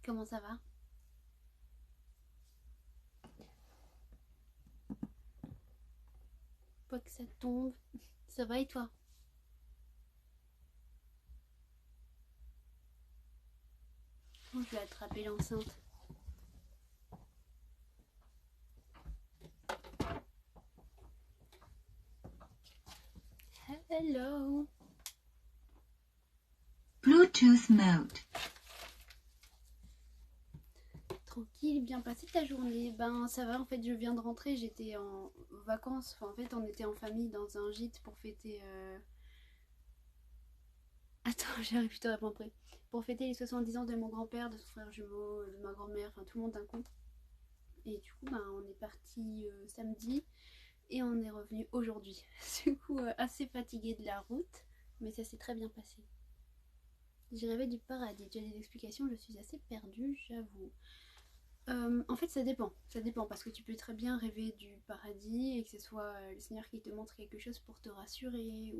Comment ça va? Pas que ça tombe. Ça va et toi? Oh, je vais attraper l'enceinte. Hello. Bluetooth mode. Tranquille, bien passé ta journée? Ben ça va, en fait je viens de rentrer, j'étais en vacances. Enfin, en fait on était en famille dans un gîte pour fêter... Attends, j'arrive plus à répondre après. Pour fêter les 70 ans de mon grand-père, de son frère jumeau, de ma grand-mère, enfin tout le monde d'un coup. Et du coup, ben, on est parti samedi et on est revenu aujourd'hui. Du coup, assez fatigué de la route, mais ça s'est très bien passé. J'ai rêvé du paradis. Tu as des explications, je suis assez perdue, j'avoue. En fait, ça dépend, parce que tu peux très bien rêver du paradis et que ce soit le Seigneur qui te montre quelque chose pour te rassurer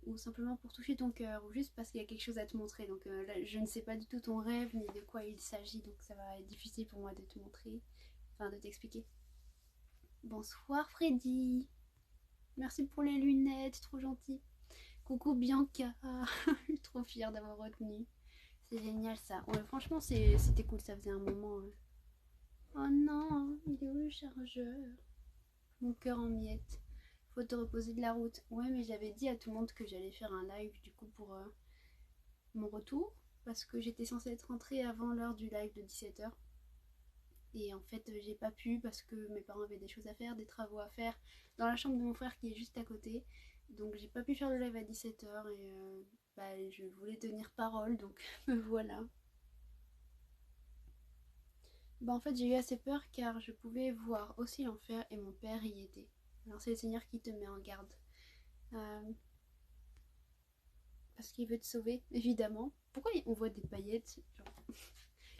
ou simplement pour toucher ton cœur ou juste parce qu'il y a quelque chose à te montrer. Donc là, je ne sais pas du tout ton rêve ni de quoi il s'agit, donc ça va être difficile pour moi de te montrer, enfin de t'expliquer. Bonsoir Freddy, merci pour les lunettes, trop gentil. Coucou Bianca, je suis trop fière d'avoir retenu. C'est génial ça. Ouais, franchement, c'était cool, ça faisait un moment. Oh non, il est où le chargeur? Mon cœur en miettes. Faut te reposer de la route. Ouais, mais j'avais dit à tout le monde que j'allais faire un live du coup pour mon retour. Parce que j'étais censée être rentrée avant l'heure du live de 17h. Et en fait, j'ai pas pu parce que mes parents avaient des choses à faire, des travaux à faire dans la chambre de mon frère qui est juste à côté. Donc j'ai pas pu faire le live à 17h et bah, je voulais tenir parole, donc me voilà. Bah en fait j'ai eu assez peur car je pouvais voir aussi l'enfer et mon père y était. Alors c'est le Seigneur qui te met en garde. Euh, Parce qu'il veut te sauver, évidemment. Pourquoi on voit des paillettes genre...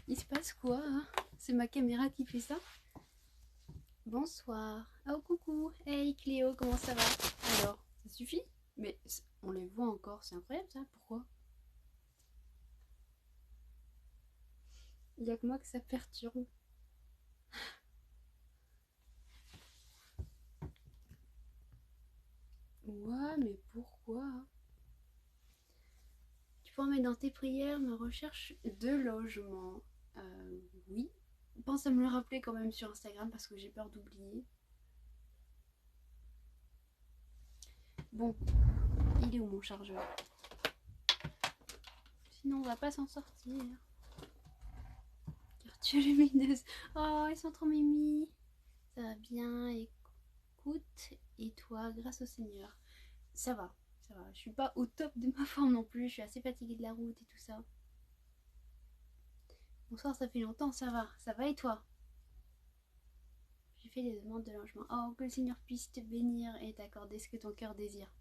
Il se passe quoi hein? C'est ma caméra qui fait ça. Bonsoir. Oh coucou. Hey Cléo, comment ça va? Alors, ça suffit? Mais on les voit encore, c'est incroyable ça. Pourquoi? Il y a que moi que ça perturbe. Ouais, mais pourquoi? Tu pourras mettre dans tes prières ma recherche de logement. Oui. Pense à me le rappeler quand même sur Instagram parce que j'ai peur d'oublier. Bon, il est où mon chargeur? Sinon on va pas s'en sortir. Car lumineuse. Oh, ils sont trop mimi. Ça va bien, écoute. Et toi, grâce au Seigneur. Ça va, ça va. Je suis pas au top de ma forme non plus. Je suis assez fatiguée de la route et tout ça. Bonsoir, ça fait longtemps, ça va. Ça va et toi? J'ai fait des demandes de logement. Oh, que le Seigneur puisse te bénir et t'accorder ce que ton cœur désire.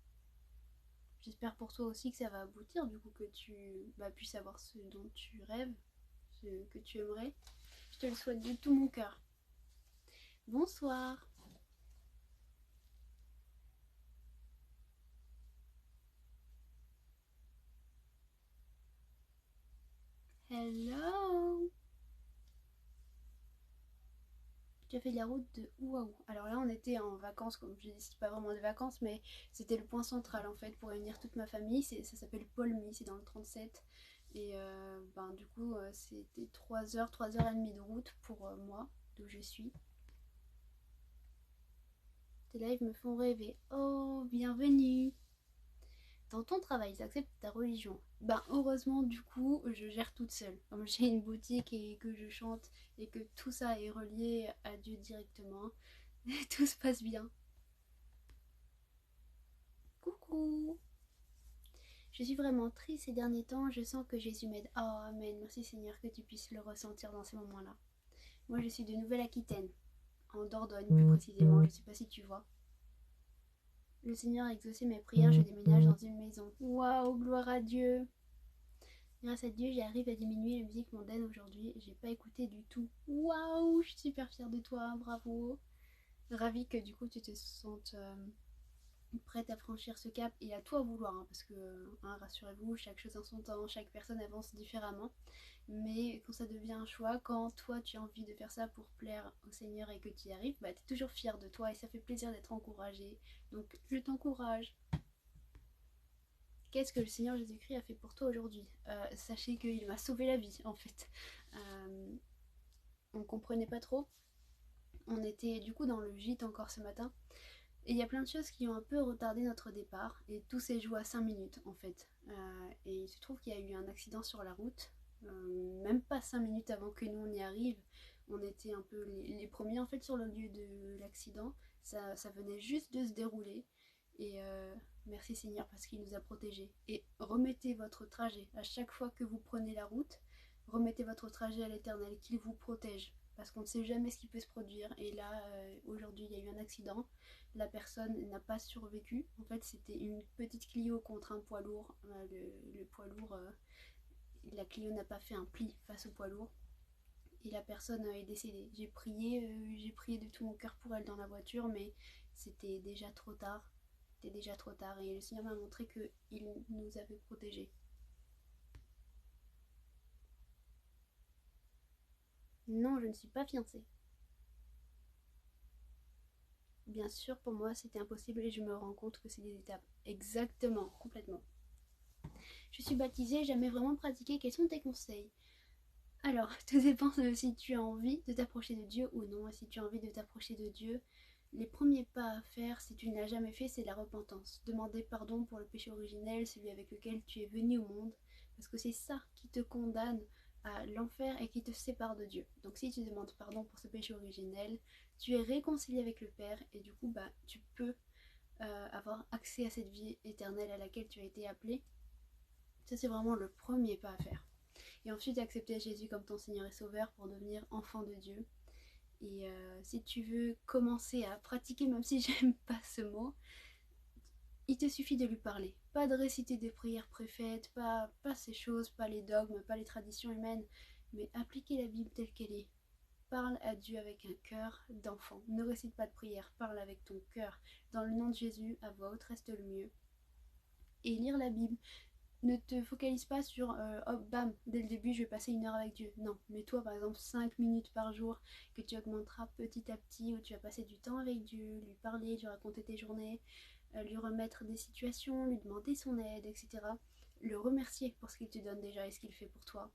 J'espère pour toi aussi que ça va aboutir, du coup que tu puisses avoir ce dont tu rêves, ce que tu aimerais. Je te le souhaite de tout mon cœur. Bonsoir. Hello. Tu as fait de la route de où à où? Alors là, on était en vacances, comme je dis, c'est pas vraiment des vacances, mais c'était le point central en fait pour réunir toute ma famille. Ça s'appelle Paulmy, c'est dans le 37. Et du coup, c'était 3 heures, 3 heures et demie de route pour moi, d'où je suis. Tes lives me font rêver. Oh, bienvenue! Dans ton travail, ils acceptent ta religion. Ben heureusement du coup je gère toute seule. Comme j'ai une boutique et que je chante et que tout ça est relié à Dieu directement, tout se passe bien. Coucou. Je suis vraiment triste ces derniers temps, je sens que Jésus m'aide. Oh amen, merci Seigneur que tu puisses le ressentir dans ces moments-là. Moi je suis de Nouvelle-Aquitaine, en Dordogne plus précisément, je sais pas si tu vois. Le Seigneur a exaucé mes prières, je déménage dans une maison. Waouh, gloire à Dieu. Grâce à Dieu, j'arrive à diminuer la musique mondaine aujourd'hui. J'ai pas écouté du tout. Waouh, je suis super fière de toi, bravo. Ravie que du coup tu te sentes prête à franchir ce cap, et à toi vouloir, hein, parce que rassurez-vous, chaque chose en son temps, chaque personne avance différemment, mais quand ça devient un choix, quand toi tu as envie de faire ça pour plaire au Seigneur et que tu y arrives, bah t'es toujours fier de toi et ça fait plaisir d'être encouragé, donc je t'encourage. Qu'est-ce que le Seigneur Jésus-Christ a fait pour toi aujourd'hui? Sachez qu'il m'a sauvé la vie en fait. On comprenait pas trop, on était du coup dans le gîte encore ce matin. Et il y a plein de choses qui ont un peu retardé notre départ. Et tout s'est joué à 5 minutes en fait. Et il se trouve qu'il y a eu un accident sur la route. Même pas 5 minutes avant que nous on y arrive. On était un peu les premiers en fait sur le lieu de l'accident. Ça venait juste de se dérouler. Et merci Seigneur parce qu'il nous a protégés. Et remettez votre trajet. À chaque fois que vous prenez la route, remettez votre trajet à l'Éternel, qu'il vous protège. Parce qu'on ne sait jamais ce qui peut se produire. Et là, aujourd'hui, il y a eu un accident. La personne n'a pas survécu. En fait, c'était une petite Clio contre un poids lourd. Le poids lourd, la Clio n'a pas fait un pli face au poids lourd. Et la personne est décédée. J'ai prié de tout mon cœur pour elle dans la voiture, mais c'était déjà trop tard. C'était déjà trop tard. Et le Seigneur m'a montré qu'il nous avait protégés. Non, je ne suis pas fiancée. Bien sûr, pour moi, c'était impossible et je me rends compte que c'est des étapes. Exactement, complètement. Je suis baptisée, jamais vraiment pratiqué. Quels sont tes conseils? Alors, tout dépend de si tu as envie de t'approcher de Dieu ou non. Et si tu as envie de t'approcher de Dieu, les premiers pas à faire, si tu ne l'as jamais fait, c'est la repentance. Demander pardon pour le péché originel, celui avec lequel tu es venu au monde. Parce que c'est ça qui te condamne à l'enfer et qui te sépare de Dieu. Donc si tu demandes pardon pour ce péché originel, tu es réconcilié avec le Père et du coup, bah, tu peux avoir accès à cette vie éternelle à laquelle tu as été appelé. Ça, c'est vraiment le premier pas à faire. Et ensuite, accepter Jésus comme ton Seigneur et Sauveur pour devenir enfant de Dieu. Et si tu veux commencer à pratiquer, même si j'aime pas ce mot, il te suffit de lui parler. Pas de réciter des prières préfaites, pas ces choses, pas les dogmes, pas les traditions humaines, mais appliquer la Bible telle qu'elle est. Parle à Dieu avec un cœur d'enfant. Ne récite pas de prière, parle avec ton cœur. Dans le nom de Jésus, à voix haute reste le mieux. Et lire la Bible. Ne te focalise pas sur hop bam, dès le début je vais passer 1 heure avec Dieu. Non, mets-toi par exemple 5 minutes par jour que tu augmenteras petit à petit, où tu vas passer du temps avec Dieu, lui parler, lui raconter tes journées, lui remettre des situations, lui demander son aide, etc. Le remercier pour ce qu'il te donne déjà et ce qu'il fait pour toi.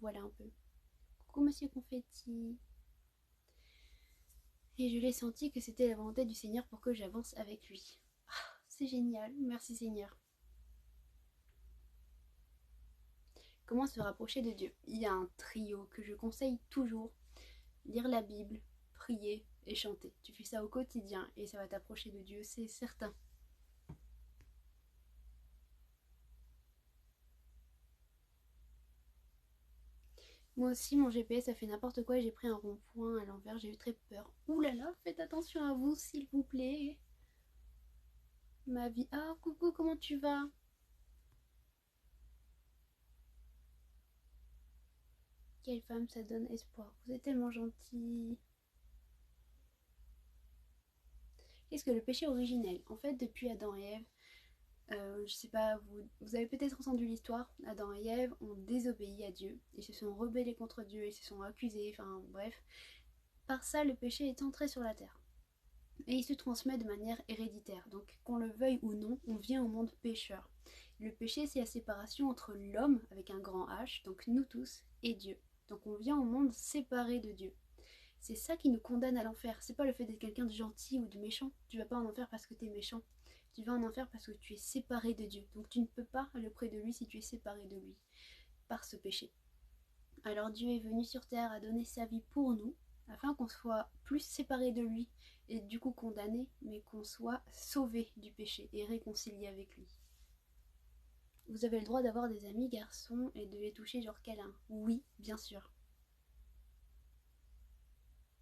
Voilà un peu. Coucou Monsieur Confetti. Et je l'ai senti que c'était la volonté du Seigneur pour que j'avance avec lui. Ah, c'est génial, merci Seigneur. Comment se rapprocher de Dieu? Il y a un trio que je conseille toujours. Lire la Bible, prier et chanter. Tu fais ça au quotidien et ça va t'approcher de Dieu, c'est certain. Moi aussi, mon GPS a fait n'importe quoi et j'ai pris un rond-point à l'envers, j'ai eu très peur. Ouh là là, faites attention à vous, s'il vous plaît. Ma vie. Ah, coucou, comment tu vas? Quelle femme, ça donne espoir. Vous êtes tellement gentil. Qu'est-ce que le péché originel? En fait, depuis Adam et Ève, je sais pas, vous avez peut-être entendu l'histoire. Adam et Ève ont désobéi à Dieu. Ils se sont rebellés contre Dieu, ils se sont accusés, enfin bref. Par ça, le péché est entré sur la terre. Et il se transmet de manière héréditaire. Donc, qu'on le veuille ou non, on vient au monde pécheur. Le péché, c'est la séparation entre l'homme, avec un grand H, donc nous tous, et Dieu. Donc on vient au monde séparé de Dieu. C'est ça qui nous condamne à l'enfer. C'est pas le fait d'être quelqu'un de gentil ou de méchant. Tu vas pas en enfer parce que t'es méchant. Tu vas en enfer parce que tu es séparé de Dieu. Donc tu ne peux pas aller auprès de lui si tu es séparé de lui par ce péché. Alors Dieu est venu sur terre à donner sa vie pour nous, afin qu'on soit plus séparé de lui et du coup condamné, mais qu'on soit sauvé du péché et réconcilié avec lui. Vous avez le droit d'avoir des amis garçons et de les toucher genre câlin. Oui, bien sûr.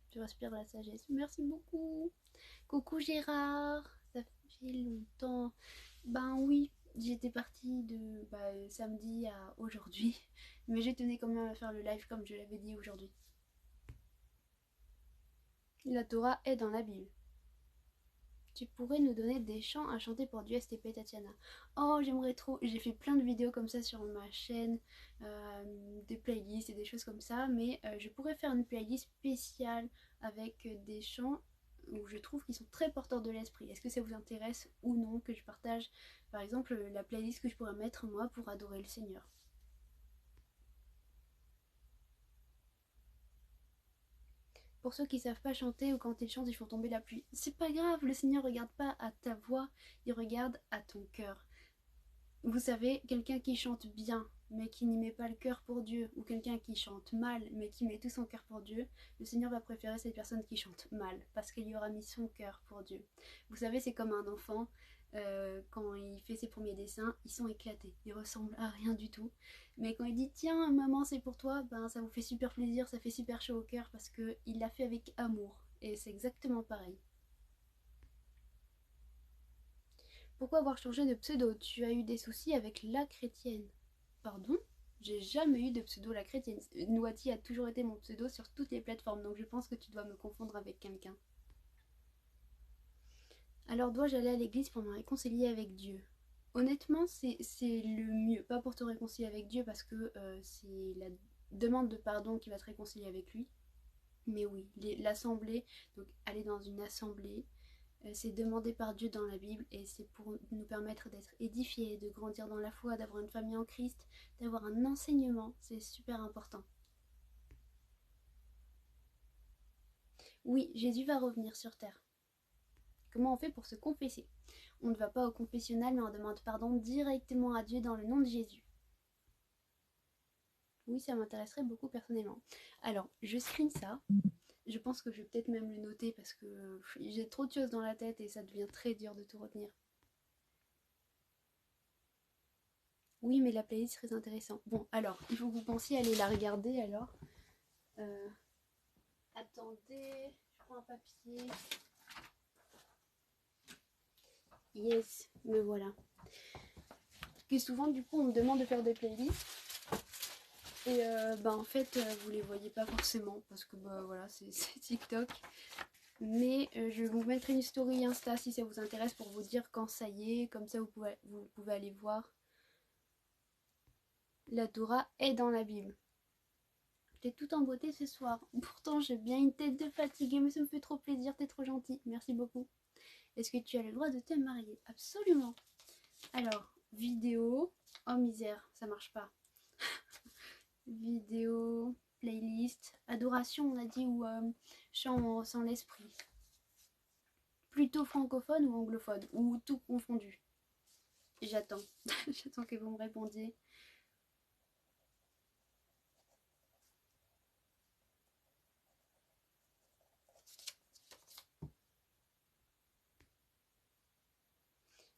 Je respire la sagesse. Merci beaucoup. Coucou Gérard. Ça fait longtemps. Ben oui, j'étais partie de samedi à aujourd'hui. Mais j'ai tenu quand même à faire le live comme je l'avais dit aujourd'hui. La Torah est dans la Bible. Tu pourrais nous donner des chants à chanter pour du STP Tatiana. Oh, j'aimerais trop. J'ai fait plein de vidéos comme ça sur ma chaîne, des playlists et des choses comme ça, mais je pourrais faire une playlist spéciale avec des chants où je trouve qu'ils sont très porteurs de l'esprit. Est-ce que ça vous intéresse ou non que je partage, par exemple, la playlist que je pourrais mettre moi pour adorer le Seigneur? Pour ceux qui savent pas chanter ou quand ils chantent, ils font tomber la pluie. C'est pas grave, le Seigneur regarde pas à ta voix, il regarde à ton cœur. Vous savez, quelqu'un qui chante bien, mais qui n'y met pas le cœur pour Dieu, ou quelqu'un qui chante mal, mais qui met tout son cœur pour Dieu, le Seigneur va préférer cette personne qui chante mal, parce qu'il y aura mis son cœur pour Dieu. Vous savez, c'est comme un enfant, quand il fait ses premiers dessins, ils sont éclatés, ils ressemblent à rien du tout. Mais quand il dit tiens maman c'est pour toi, ben ça vous fait super plaisir, ça fait super chaud au cœur parce qu'il l'a fait avec amour. Et c'est exactement pareil. Pourquoi avoir changé de pseudo? Tu as eu des soucis avec la chrétienne? Pardon? J'ai jamais eu de pseudo la chrétienne. Nouati a toujours été mon pseudo sur toutes les plateformes, donc je pense que tu dois me confondre avec quelqu'un. Alors dois-je aller à l'église pour me réconcilier avec Dieu? Honnêtement, c'est le mieux. Pas pour te réconcilier avec Dieu parce que c'est la demande de pardon qui va te réconcilier avec lui. Mais oui, l'assemblée, donc aller dans une assemblée, c'est demandé par Dieu dans la Bible et c'est pour nous permettre d'être édifiés, de grandir dans la foi, d'avoir une famille en Christ, d'avoir un enseignement, c'est super important. Oui, Jésus va revenir sur terre. Comment on fait pour se confesser? On ne va pas au confessionnal mais on demande pardon directement à Dieu dans le nom de Jésus. Oui, ça m'intéresserait beaucoup personnellement. Alors, je screen ça. Je pense que je vais peut-être même le noter parce que j'ai trop de choses dans la tête et ça devient très dur de tout retenir. Oui, mais la playlist est très intéressante. Bon, alors, il faut que vous pensiez à aller la regarder alors. Euh, Attendez, je prends un papier. Yes, me voilà. Que souvent, du coup, on me demande de faire des playlists. Et en fait, vous les voyez pas forcément parce que voilà, c'est TikTok. Mais je vous mettrai une story Insta si ça vous intéresse pour vous dire quand ça y est. Comme ça, vous pouvez aller voir. La Torah est dans la Bible. T'es tout en beauté ce soir. Pourtant, j'ai bien une tête de fatiguée, mais ça me fait trop plaisir. T'es trop gentil. Merci beaucoup. Est-ce que tu as le droit de te marier? Absolument. Alors, vidéo. Oh misère, ça marche pas. Vidéo, playlist, adoration, on a dit, ou chant sans l'esprit. Plutôt francophone ou anglophone? Ou tout confondu? J'attends. J'attends que vous me répondiez.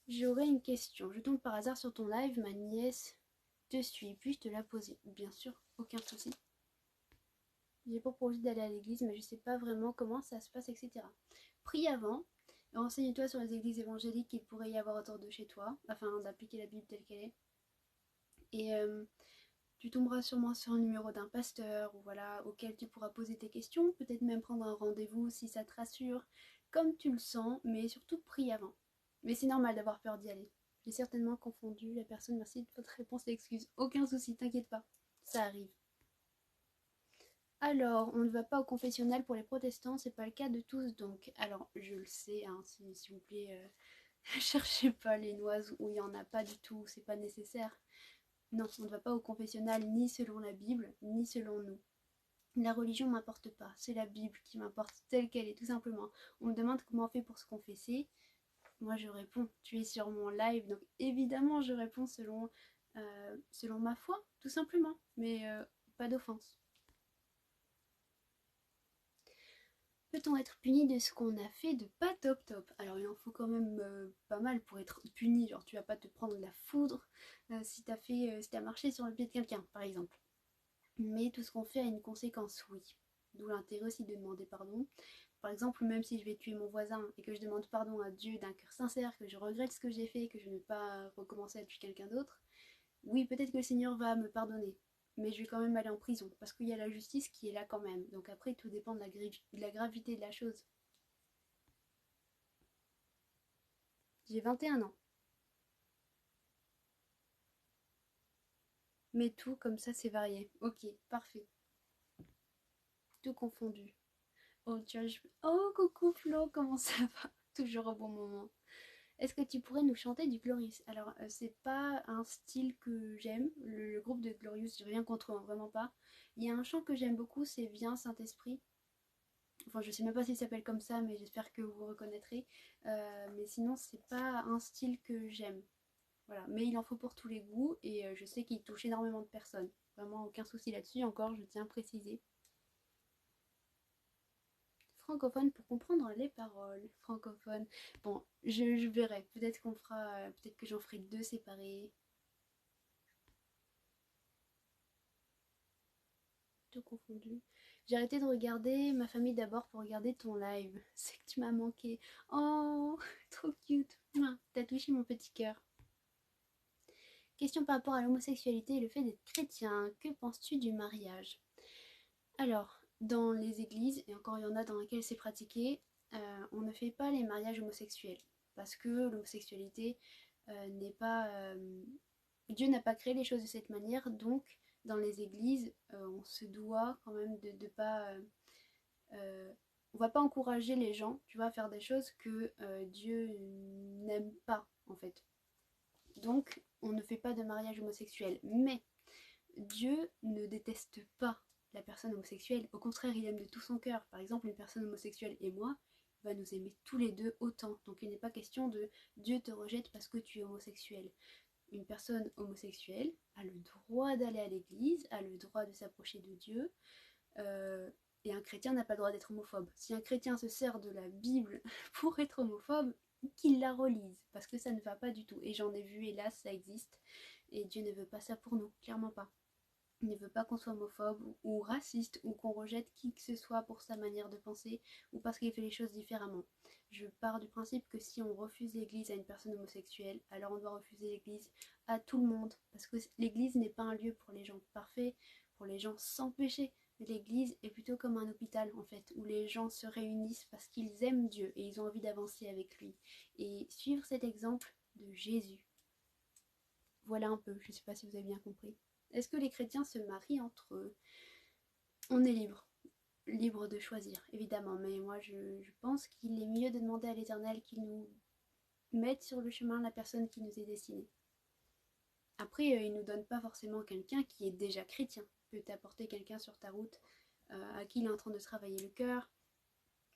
J'aurais une question. Je tombe par hasard sur ton live, ma nièce te suit. Puis-je te la poser? Bien sûr, aucun souci. J'ai pour projet d'aller à l'église, mais je sais pas vraiment comment ça se passe, etc. Prie avant. Renseigne-toi sur les églises évangéliques qu'il pourrait y avoir autour de chez toi, afin d'appliquer la Bible telle qu'elle est. Et tu tomberas sûrement sur un numéro d'un pasteur, ou voilà, auquel tu pourras poser tes questions, peut-être même prendre un rendez-vous si ça te rassure, comme tu le sens, mais surtout prie avant. Mais c'est normal d'avoir peur d'y aller. J'ai certainement confondu la personne, merci de votre réponse et excuse. Aucun souci, t'inquiète pas, ça arrive. Alors, on ne va pas au confessionnal pour les protestants, c'est pas le cas de tous donc. Alors, je le sais, hein, s'il vous plaît, cherchez pas les noises où il n'y en a pas du tout, c'est pas nécessaire. Non, on ne va pas au confessionnal ni selon la Bible, ni selon nous. La religion m'importe pas, c'est la Bible qui m'importe telle qu'elle est, tout simplement. On me demande comment on fait pour se confesser. Moi je réponds, tu es sur mon live, donc évidemment je réponds selon ma foi, tout simplement, mais pas d'offense. Peut-on être puni de ce qu'on a fait de pas top top? Alors il en faut quand même pas mal pour être puni, genre tu vas pas te prendre la foudre si t'as marché sur le pied de quelqu'un par exemple. Mais tout ce qu'on fait a une conséquence, oui. D'où l'intérêt aussi de demander pardon. Par exemple, même si je vais tuer mon voisin et que je demande pardon à Dieu d'un cœur sincère, que je regrette ce que j'ai fait, que je ne vais pas recommencer à tuer quelqu'un d'autre, oui, peut-être que le Seigneur va me pardonner. Mais je vais quand même aller en prison, parce qu'il y a la justice qui est là quand même. Donc après, tout dépend de la gravité de la chose. J'ai 21 ans. Mais tout comme ça, c'est varié. Ok, parfait. Tout confondu. Oh, oh, coucou Flo, comment ça va? Toujours au bon moment. Est-ce que tu pourrais nous chanter du Glorious? Alors, c'est pas un style que j'aime. Le groupe de Glorious, j'ai rien contre eux, hein, vraiment pas. Il y a un chant que j'aime beaucoup, c'est Viens Saint-Esprit. Enfin, je sais même pas s'il s'appelle comme ça, mais j'espère que vous reconnaîtrez. Mais sinon, c'est pas un style que j'aime. Voilà. Mais il en faut pour tous les goûts et je sais qu'il touche énormément de personnes. Vraiment, aucun souci là-dessus. Encore, je tiens à préciser. Francophone pour comprendre les paroles. Francophone. Bon, je verrai. Peut-être qu'on fera. Peut-être que j'en ferai deux séparés. Tout confondu. J'ai arrêté de regarder ma famille d'abord pour regarder ton live. C'est que tu m'as manqué. Oh, trop cute. T'as touché mon petit cœur. Question par rapport à l'homosexualité et le fait d'être chrétien. Que penses-tu du mariage? Alors, dans les églises, et encore il y en a dans lesquelles c'est pratiqué, on ne fait pas les mariages homosexuels. Parce que l'homosexualité n'est pas... Dieu n'a pas créé les choses de cette manière, donc dans les églises, on se doit quand même de pas... on va pas encourager les gens, tu vois, à faire des choses que Dieu n'aime pas, en fait. Donc, on ne fait pas de mariage homosexuel. Mais Dieu ne déteste pas la personne homosexuelle. Au contraire, il aime de tout son cœur. Par exemple, une personne homosexuelle et moi, il va nous aimer tous les deux autant. Donc il n'est pas question de Dieu te rejette parce que tu es homosexuel. Une personne homosexuelle a le droit d'aller à l'église, a le droit de s'approcher de Dieu. Et un chrétien n'a pas le droit d'être homophobe. Si un chrétien se sert de la Bible pour être homophobe, qu'il la relise, parce que ça ne va pas du tout. Et j'en ai vu, hélas, ça existe. Et Dieu ne veut pas ça pour nous, clairement pas. Il ne veut pas qu'on soit homophobe ou raciste ou qu'on rejette qui que ce soit pour sa manière de penser ou parce qu'il fait les choses différemment. Je pars du principe que si on refuse l'église à une personne homosexuelle, alors on doit refuser l'église à tout le monde. Parce que l'église n'est pas un lieu pour les gens parfaits, pour les gens sans péché. L'église est plutôt comme un hôpital en fait, où les gens se réunissent parce qu'ils aiment Dieu et ils ont envie d'avancer avec lui. Et suivre cet exemple de Jésus. Voilà un peu, je ne sais pas si vous avez bien compris. Est-ce que les chrétiens se marient entre eux? On est libre de choisir, évidemment, mais moi je pense qu'il est mieux de demander à l'Éternel qu'il nous mette sur le chemin la personne qui nous est destinée. Après, il ne nous donne pas forcément quelqu'un qui est déjà chrétien. Il peut t'apporter quelqu'un sur ta route à qui il est en train de travailler le cœur,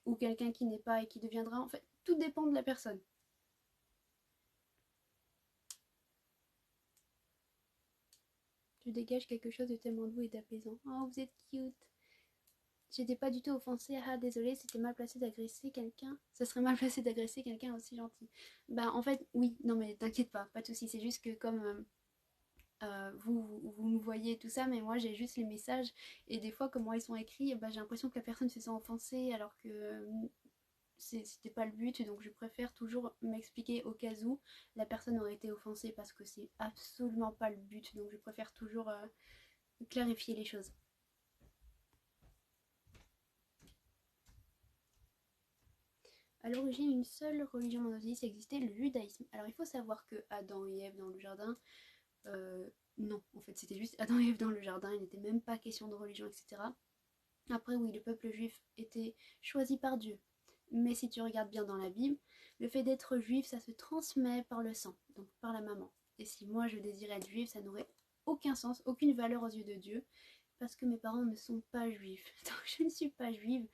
ou quelqu'un qui n'est pas et qui deviendra. En fait, tout dépend de la personne. Tu dégages quelque chose de tellement doux et d'apaisant. Oh, vous êtes cute. J'étais pas du tout offensée. Ah, désolée, c'était mal placé d'agresser quelqu'un. Ça serait mal placé d'agresser quelqu'un aussi gentil. Bah, en fait, oui, non, mais t'inquiète pas de soucis. C'est juste que comme vous me voyez tout ça, mais moi j'ai juste les messages. Et des fois, comment ils sont écrits, bah, j'ai l'impression que la personne se sent offensée alors que c'était pas le but. Donc, je préfère toujours m'expliquer au cas où la personne aurait été offensée parce que c'est absolument pas le but. Donc, je préfère toujours clarifier les choses. À l'origine, une seule religion monothéiste existait, le judaïsme. Alors il faut savoir que Adam et Ève dans le jardin, non, en fait c'était juste Adam et Ève dans le jardin, il n'était même pas question de religion, etc. Après oui, le peuple juif était choisi par Dieu. Mais si tu regardes bien dans la Bible, le fait d'être juif, ça se transmet par le sang, donc par la maman. Et si moi je désirais être juif, ça n'aurait aucun sens, aucune valeur aux yeux de Dieu, parce que mes parents ne sont pas juifs. Donc je ne suis pas juive.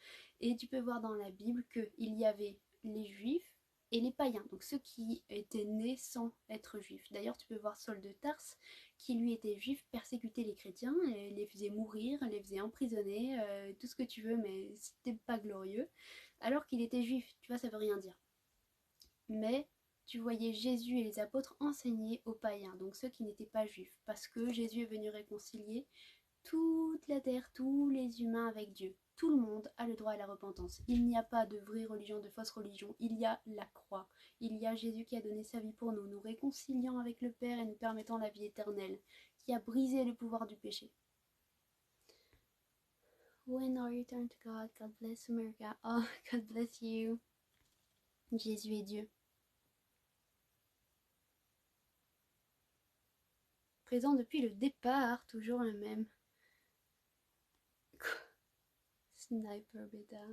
Et tu peux voir dans la Bible qu'il y avait les juifs et les païens, donc ceux qui étaient nés sans être juifs. D'ailleurs, tu peux voir Saul de Tarse, qui lui était juif, persécutait les chrétiens, et les faisait mourir, les faisait emprisonner, tout ce que tu veux, mais c'était pas glorieux. Alors qu'il était juif, tu vois, ça veut rien dire. Mais tu voyais Jésus et les apôtres enseigner aux païens, donc ceux qui n'étaient pas juifs, parce que Jésus est venu réconcilier toute la terre, tous les humains avec Dieu. Tout le monde a le droit à la repentance. Il n'y a pas de vraie religion, de fausse religion. Il y a la croix. Il y a Jésus qui a donné sa vie pour nous, nous réconciliant avec le Père et nous permettant la vie éternelle, qui a brisé le pouvoir du péché. When are you turned to God? God bless America. Oh, God bless you. Jésus est Dieu. présent depuis le départ, toujours le même. Sniper bêta.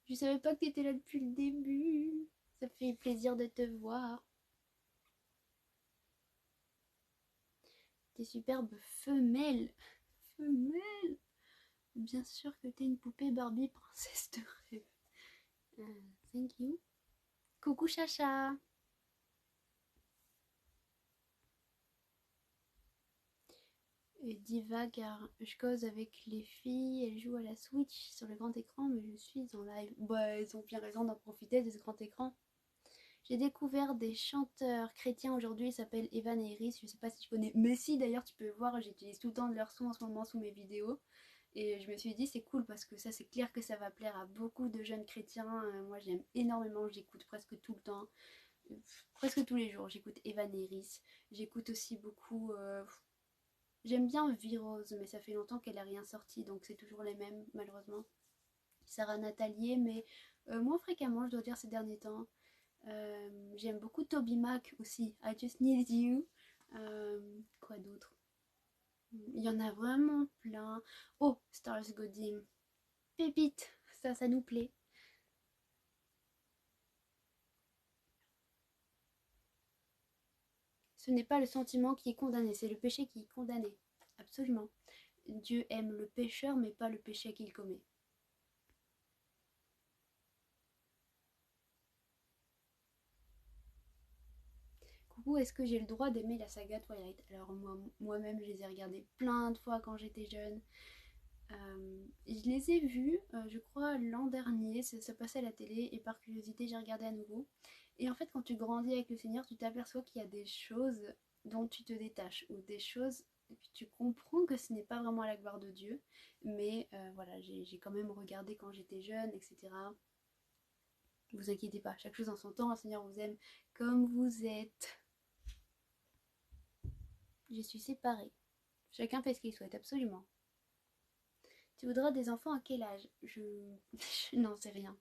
Je savais pas que t'étais là depuis le début. Ça fait plaisir de te voir. T'es superbe femelle. Femelle. Bien sûr que t'es une poupée Barbie princesse de rêve. Thank you. Coucou Chacha. Diva car je cause avec les filles, elles jouent à la Switch sur le grand écran mais je suis en live. Bah elles ont bien raison d'en profiter de ce grand écran. J'ai découvert des chanteurs chrétiens aujourd'hui, ils s'appellent Evan et Iris, je sais pas si tu connais, mais si d'ailleurs tu peux voir, j'utilise tout le temps de leur son en ce moment sous mes vidéos. Et je me suis dit c'est cool parce que ça c'est clair que ça va plaire à beaucoup de jeunes chrétiens. Moi j'aime énormément, j'écoute presque tout le temps, presque tous les jours, j'écoute Evan et Iris. J'écoute aussi beaucoup... J'aime bien Virose, mais ça fait longtemps qu'elle a rien sorti, donc c'est toujours les mêmes, malheureusement. Sarah Natalier, mais moins fréquemment, je dois dire, ces derniers temps. J'aime beaucoup Toby Mac aussi, I Just Need You. Quoi d'autre? Il y en a vraiment plein. Oh, Stars Go Dim. Pépite, ça nous plaît. Ce n'est pas le sentiment qui est condamné, c'est le péché qui est condamné. Absolument. Dieu aime le pécheur, mais pas le péché qu'il commet. Coucou, est-ce que j'ai le droit d'aimer la saga Twilight? Alors moi-même, je les ai regardés plein de fois quand j'étais jeune. Je les ai vus, je crois, l'an dernier, ça passait à la télé, et par curiosité, j'ai regardé à nouveau. Et en fait, quand tu grandis avec le Seigneur, tu t'aperçois qu'il y a des choses dont tu te détaches, ou des choses que tu comprends que ce n'est pas vraiment à la gloire de Dieu. Mais voilà, j'ai quand même regardé quand j'étais jeune, etc. Vous inquiétez pas, chaque chose en son temps, le Seigneur vous aime comme vous êtes. Je suis séparée. Chacun fait ce qu'il souhaite, absolument. Tu voudras des enfants à quel âge? Je n'en sais rien.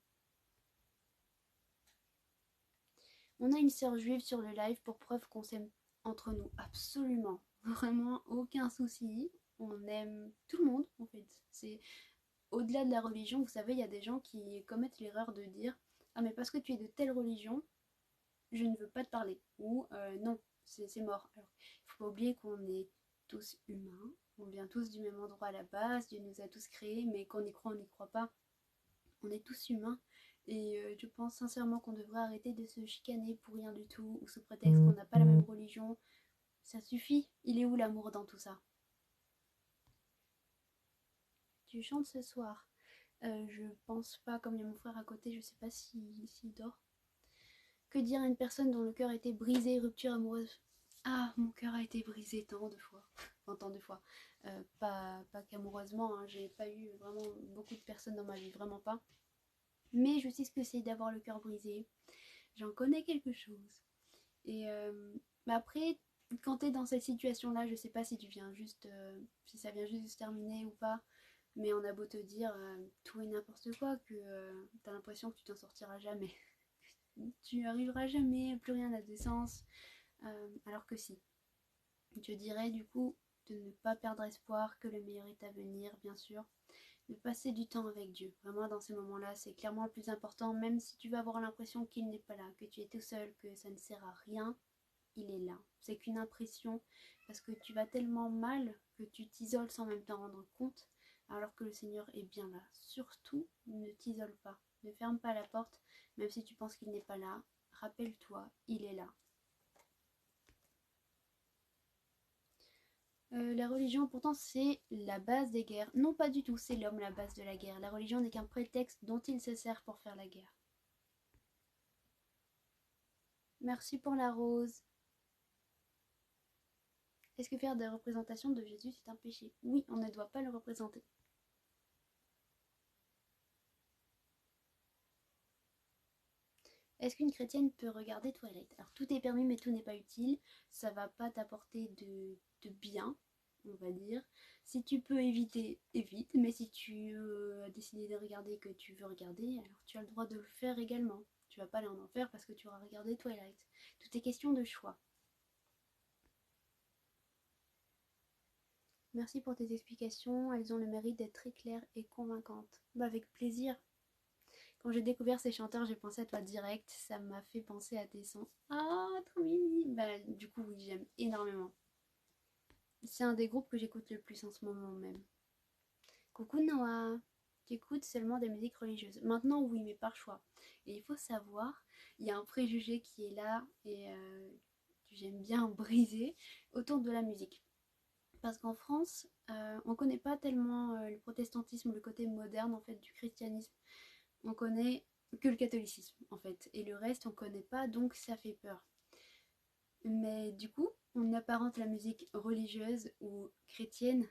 On a une sœur juive sur le live pour preuve qu'on s'aime entre nous. Absolument. Vraiment, aucun souci. On aime tout le monde, en fait. C'est au-delà de la religion, vous savez, il y a des gens qui commettent l'erreur de dire ah, mais parce que tu es de telle religion, je ne veux pas te parler. Ou non, c'est mort. Alors, il faut pas oublier qu'on est tous humains. On vient tous du même endroit à la base. Dieu nous a tous créés, mais qu'on y croit, on n'y croit pas. On est tous humains. Et je pense sincèrement qu'on devrait arrêter de se chicaner pour rien du tout, ou sous prétexte qu'on n'a pas la même religion. Ça suffit. Il est où l'amour dans tout ça? Tu chantes ce soir? Je pense pas, comme il y a mon frère à côté, je sais pas s'il dort. Que dire à une personne dont le cœur a été brisé, rupture amoureuse? Ah, mon cœur a été brisé tant de fois. Enfin, tant de fois. Pas qu'amoureusement, hein. J'ai pas eu vraiment beaucoup de personnes dans ma vie, vraiment pas. Mais je sais ce que c'est d'avoir le cœur brisé. J'en connais quelque chose. Et mais après, quand t'es dans cette situation-là, je sais pas si tu viens juste, si ça vient juste de se terminer ou pas. Mais on a beau te dire tout et n'importe quoi, que t'as l'impression que tu t'en sortiras jamais. Tu arriveras jamais, plus rien n'a de sens. Alors que si. Je dirais du coup de ne pas perdre espoir, que le meilleur est à venir, bien sûr. De passer du temps avec Dieu. Vraiment, dans ces moments-là, c'est clairement le plus important, même si tu vas avoir l'impression qu'il n'est pas là, que tu es tout seul, que ça ne sert à rien, il est là. C'est qu'une impression, parce que tu vas tellement mal que tu t'isoles sans même t'en rendre compte, alors que le Seigneur est bien là. Surtout, ne t'isole pas. Ne ferme pas la porte, même si tu penses qu'il n'est pas là. Rappelle-toi, il est là. La religion, pourtant, c'est la base des guerres. Non, pas du tout, c'est l'homme la base de la guerre. La religion n'est qu'un prétexte dont il se sert pour faire la guerre. Merci pour la rose. Est-ce que faire des représentations de Jésus, c'est un péché? Oui, on ne doit pas le représenter. Est-ce qu'une chrétienne peut regarder Twilight? Alors, tout est permis, mais tout n'est pas utile. Ça va pas t'apporter de bien, on va dire. Si tu peux éviter, évite. Mais si tu as décidé de regarder que tu veux regarder, alors tu as le droit de le faire également. Tu vas pas aller en enfer parce que tu auras regardé Twilight. Tout est question de choix. Merci pour tes explications, elles ont le mérite d'être très claires et convaincantes. Bah avec plaisir. Quand j'ai découvert ces chanteurs, j'ai pensé à toi direct, ça m'a fait penser à tes sons. Ah, trop mimi. Bah du coup oui, j'aime énormément. C'est un des groupes que j'écoute le plus en ce moment même. Coucou Noah, tu écoutes seulement des musiques religieuses. Maintenant oui, mais par choix. Et il faut savoir, il y a un préjugé qui est là et que j'aime bien briser autour de la musique. Parce qu'en France, on connaît pas tellement le protestantisme, le côté moderne en fait du christianisme. On connaît que le catholicisme en fait. Et le reste on connaît pas, donc ça fait peur. Mais du coup, on apparente la musique religieuse ou chrétienne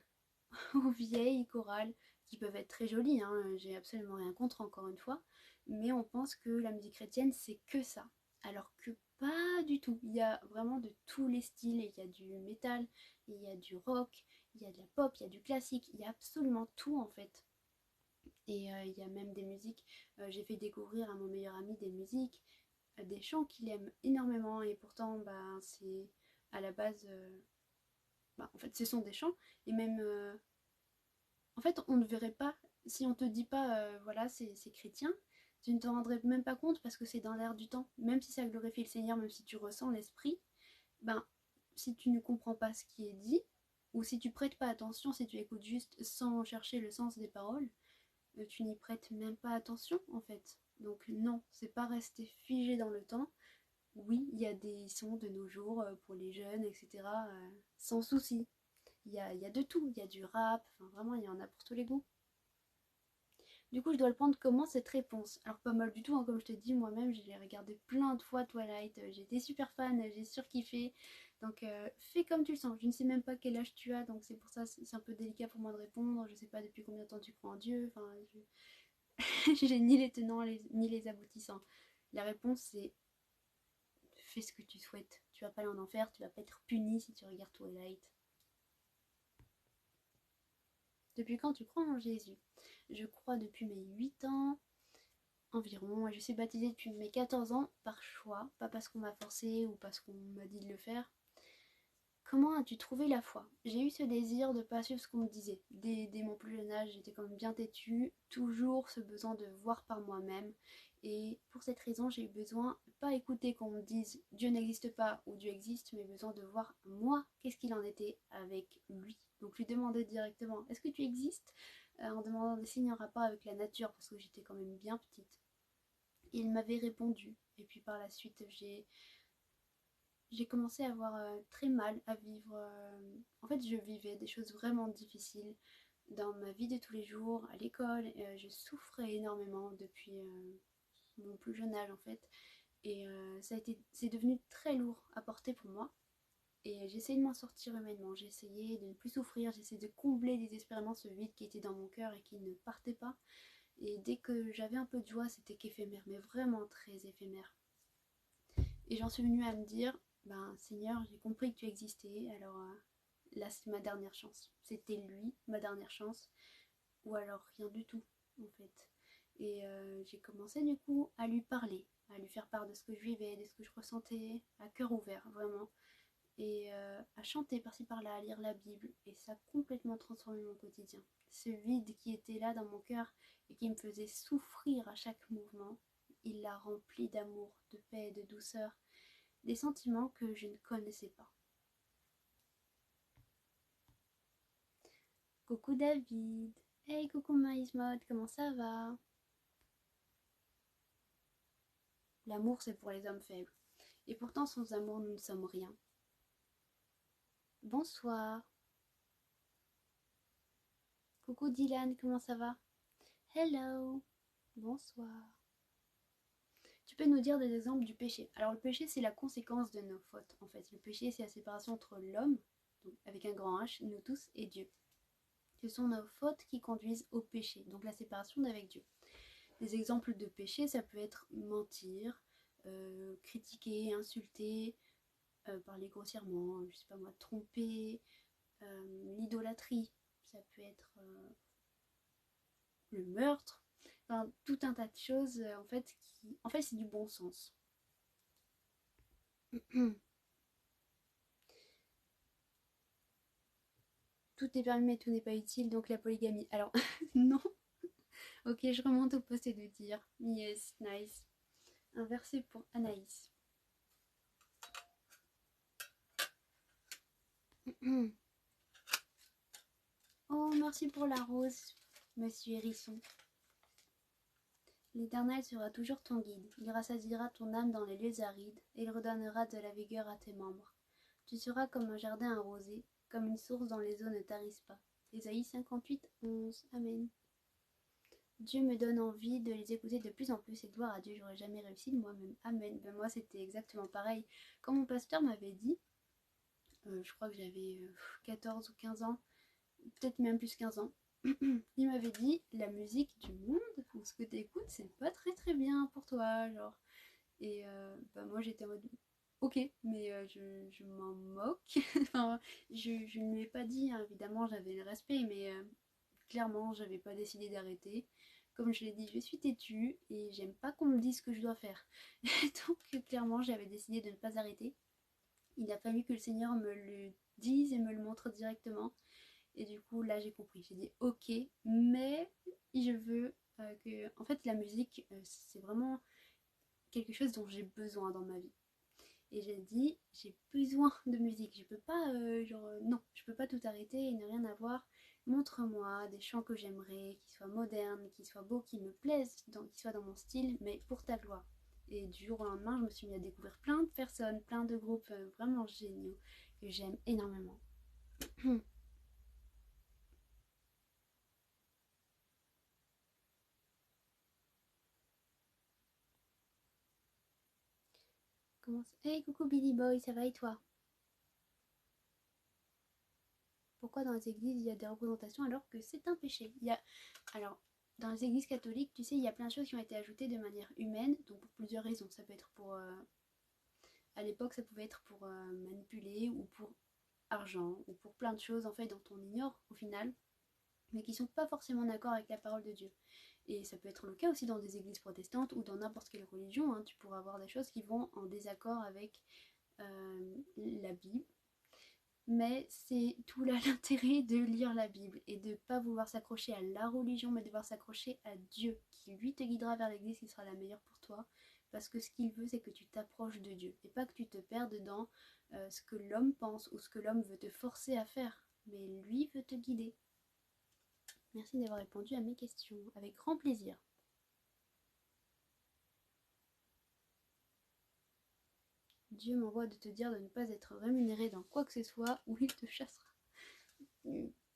aux vieilles chorales qui peuvent être très jolies, hein, j'ai absolument rien contre encore une fois, mais on pense que la musique chrétienne c'est que ça, alors que pas du tout. Il y a vraiment de tous les styles, il y a du métal, il y a du rock, il y a de la pop, il y a du classique, il y a absolument tout en fait. Et il y a même des musiques, j'ai fait découvrir à mon meilleur ami des musiques, des chants qu'il aime énormément et pourtant bah, c'est à la base, bah, en fait ce sont des chants et même en fait, on ne verrait pas, si on te dit pas, voilà, c'est chrétien, tu ne te rendrais même pas compte parce que c'est dans l'air du temps. Même si ça glorifie le Seigneur, même si tu ressens l'esprit, ben, si tu ne comprends pas ce qui est dit, ou si tu prêtes pas attention, si tu écoutes juste sans chercher le sens des paroles, tu n'y prêtes même pas attention en fait. Donc non, c'est pas rester figé dans le temps. Oui, il y a des sons de nos jours pour les jeunes, etc. Sans souci. Il y a de tout, il y a du rap, enfin vraiment il y en a pour tous les goûts. Du coup, je dois le prendre comment cette réponse? Alors pas mal du tout, hein, comme je te dis, moi-même, j'ai regardé plein de fois Twilight, j'étais super fan, j'ai surkiffé. Donc fais comme tu le sens. Je ne sais même pas quel âge tu as, donc c'est pour ça c'est un peu délicat pour moi de répondre. Je sais pas depuis combien de temps tu crois en Dieu. Enfin, j'ai ni les tenants ni les aboutissants. La réponse c'est fais ce que tu souhaites. Tu vas pas aller en enfer, tu vas pas être puni si tu regardes Twilight. Depuis quand tu crois en Jésus? Je crois depuis mes 8 ans environ. Je suis baptisée depuis mes 14 ans par choix, pas parce qu'on m'a forcé ou parce qu'on m'a dit de le faire. Comment as-tu trouvé la foi? J'ai eu ce désir de pas suivre ce qu'on me disait. Dès mon plus jeune âge, j'étais quand même bien têtue, toujours ce besoin de voir par moi-même. Et pour cette raison, j'ai eu besoin de pas écouter qu'on me dise Dieu n'existe pas ou Dieu existe, mais besoin de voir moi, qu'est-ce qu'il en était avec lui. Donc lui demander directement est-ce que tu existes en demandant des signes en rapport avec la nature, parce que j'étais quand même bien petite. Il m'avait répondu. Et puis par la suite, j'ai commencé à avoir très mal à vivre. En fait, je vivais des choses vraiment difficiles dans ma vie de tous les jours, à l'école. Je souffrais énormément depuis mon plus jeune âge en fait. Et c'est devenu très lourd à porter pour moi. Et j'ai essayé de m'en sortir humainement. J'ai essayé de ne plus souffrir. J'ai essayé de combler désespérément ce vide qui était dans mon cœur et qui ne partait pas. Et dès que j'avais un peu de joie, c'était qu'éphémère, mais vraiment très éphémère. Et j'en suis venue à me dire, ben Seigneur, j'ai compris que tu existais, alors là c'est ma dernière chance. C'était lui, ma dernière chance, ou alors rien du tout, en fait. Et j'ai commencé du coup à lui parler, à lui faire part de ce que je vivais, de ce que je ressentais, à cœur ouvert, vraiment. Et à chanter par-ci par-là, à lire la Bible. Et ça a complètement transformé mon quotidien. Ce vide qui était là dans mon cœur et qui me faisait souffrir à chaque mouvement, il l'a rempli d'amour, de paix, de douceur, des sentiments que je ne connaissais pas. Coucou David. Hey, coucou Maïsmod, comment ça va? L'amour, c'est pour les hommes faibles. Et pourtant, sans amour, nous ne sommes rien. Bonsoir. Coucou Dylan, comment ça va? Hello. Bonsoir. Tu peux nous dire des exemples du péché? Alors, le péché, c'est la conséquence de nos fautes. En fait, le péché, c'est la séparation entre l'homme, donc avec un grand H, nous tous, et Dieu. Ce sont nos fautes qui conduisent au péché, donc la séparation d'avec Dieu. Des exemples de péché, ça peut être mentir, critiquer, insulter, parler grossièrement, je sais pas moi, tromper, l'idolâtrie, ça peut être le meurtre, enfin tout un tas de choses en fait en fait c'est du bon sens. tout est permis mais tout n'est pas utile, donc la polygamie. Alors, non. Ok, je remonte au poste de dire. Yes, nice. Un verset pour Anaïs. Oh, merci pour la rose, monsieur Hérisson. L'Éternel sera toujours ton guide. Il rassasiera ton âme dans les lieux arides, et il redonnera de la vigueur à tes membres. Tu seras comme un jardin arrosé, comme une source dont les eaux ne tarissent pas. Ésaïe 58, 11. Amen. Dieu me donne envie de les écouter de plus en plus, et gloire à Dieu, j'aurais jamais réussi de moi-même. Amen. Ben moi, c'était exactement pareil. Quand mon pasteur m'avait dit, je crois que j'avais 14 ou 15 ans, peut-être même plus 15 ans, il m'avait dit la musique du monde ou ce que tu écoutes c'est pas très très bien pour toi genre et bah moi j'étais en mode ok mais je m'en moque enfin, je ne lui ai pas dit hein, évidemment j'avais le respect mais clairement j'avais pas décidé d'arrêter comme je l'ai dit je suis têtue et j'aime pas qu'on me dise ce que je dois faire donc clairement j'avais décidé de ne pas arrêter. Il a fallu que le Seigneur me le dise et me le montre directement. Et du coup, là, j'ai compris. J'ai dit ok, mais je veux que. En fait, la musique, c'est vraiment quelque chose dont j'ai besoin dans ma vie. Et j'ai dit, j'ai besoin de musique. Je peux pas, non, je peux pas tout arrêter et ne rien avoir. Montre-moi des chants que j'aimerais, qui soient modernes, qui soient beaux, qui me plaisent, qui soient dans mon style, mais pour ta gloire. Et du jour au lendemain, je me suis mis à découvrir plein de personnes, plein de groupes vraiment géniaux que j'aime énormément. Comment ça... Hey, coucou Billy Boy, ça va et toi? Pourquoi dans les églises il y a des représentations alors que c'est un péché? Alors, dans les églises catholiques, tu sais, il y a plein de choses qui ont été ajoutées de manière humaine, donc pour plusieurs raisons. Ça peut être pour... à l'époque, ça pouvait être pour manipuler ou pour argent ou pour plein de choses en fait dont on ignore au final, mais qui sont pas forcément d'accord avec la parole de Dieu. Et ça peut être le cas aussi dans des églises protestantes ou dans n'importe quelle religion. Hein. Tu pourras avoir des choses qui vont en désaccord avec la Bible. Mais c'est tout là l'intérêt de lire la Bible et de ne pas vouloir s'accrocher à la religion, mais de vouloir s'accrocher à Dieu, qui lui te guidera vers l'église qui sera la meilleure pour toi. Parce que ce qu'il veut, c'est que tu t'approches de Dieu et pas que tu te perdes dans ce que l'homme pense ou ce que l'homme veut te forcer à faire. Mais lui veut te guider. Merci d'avoir répondu à mes questions. Avec grand plaisir. Dieu m'envoie de te dire de ne pas être rémunéré dans quoi que ce soit ou il te chassera.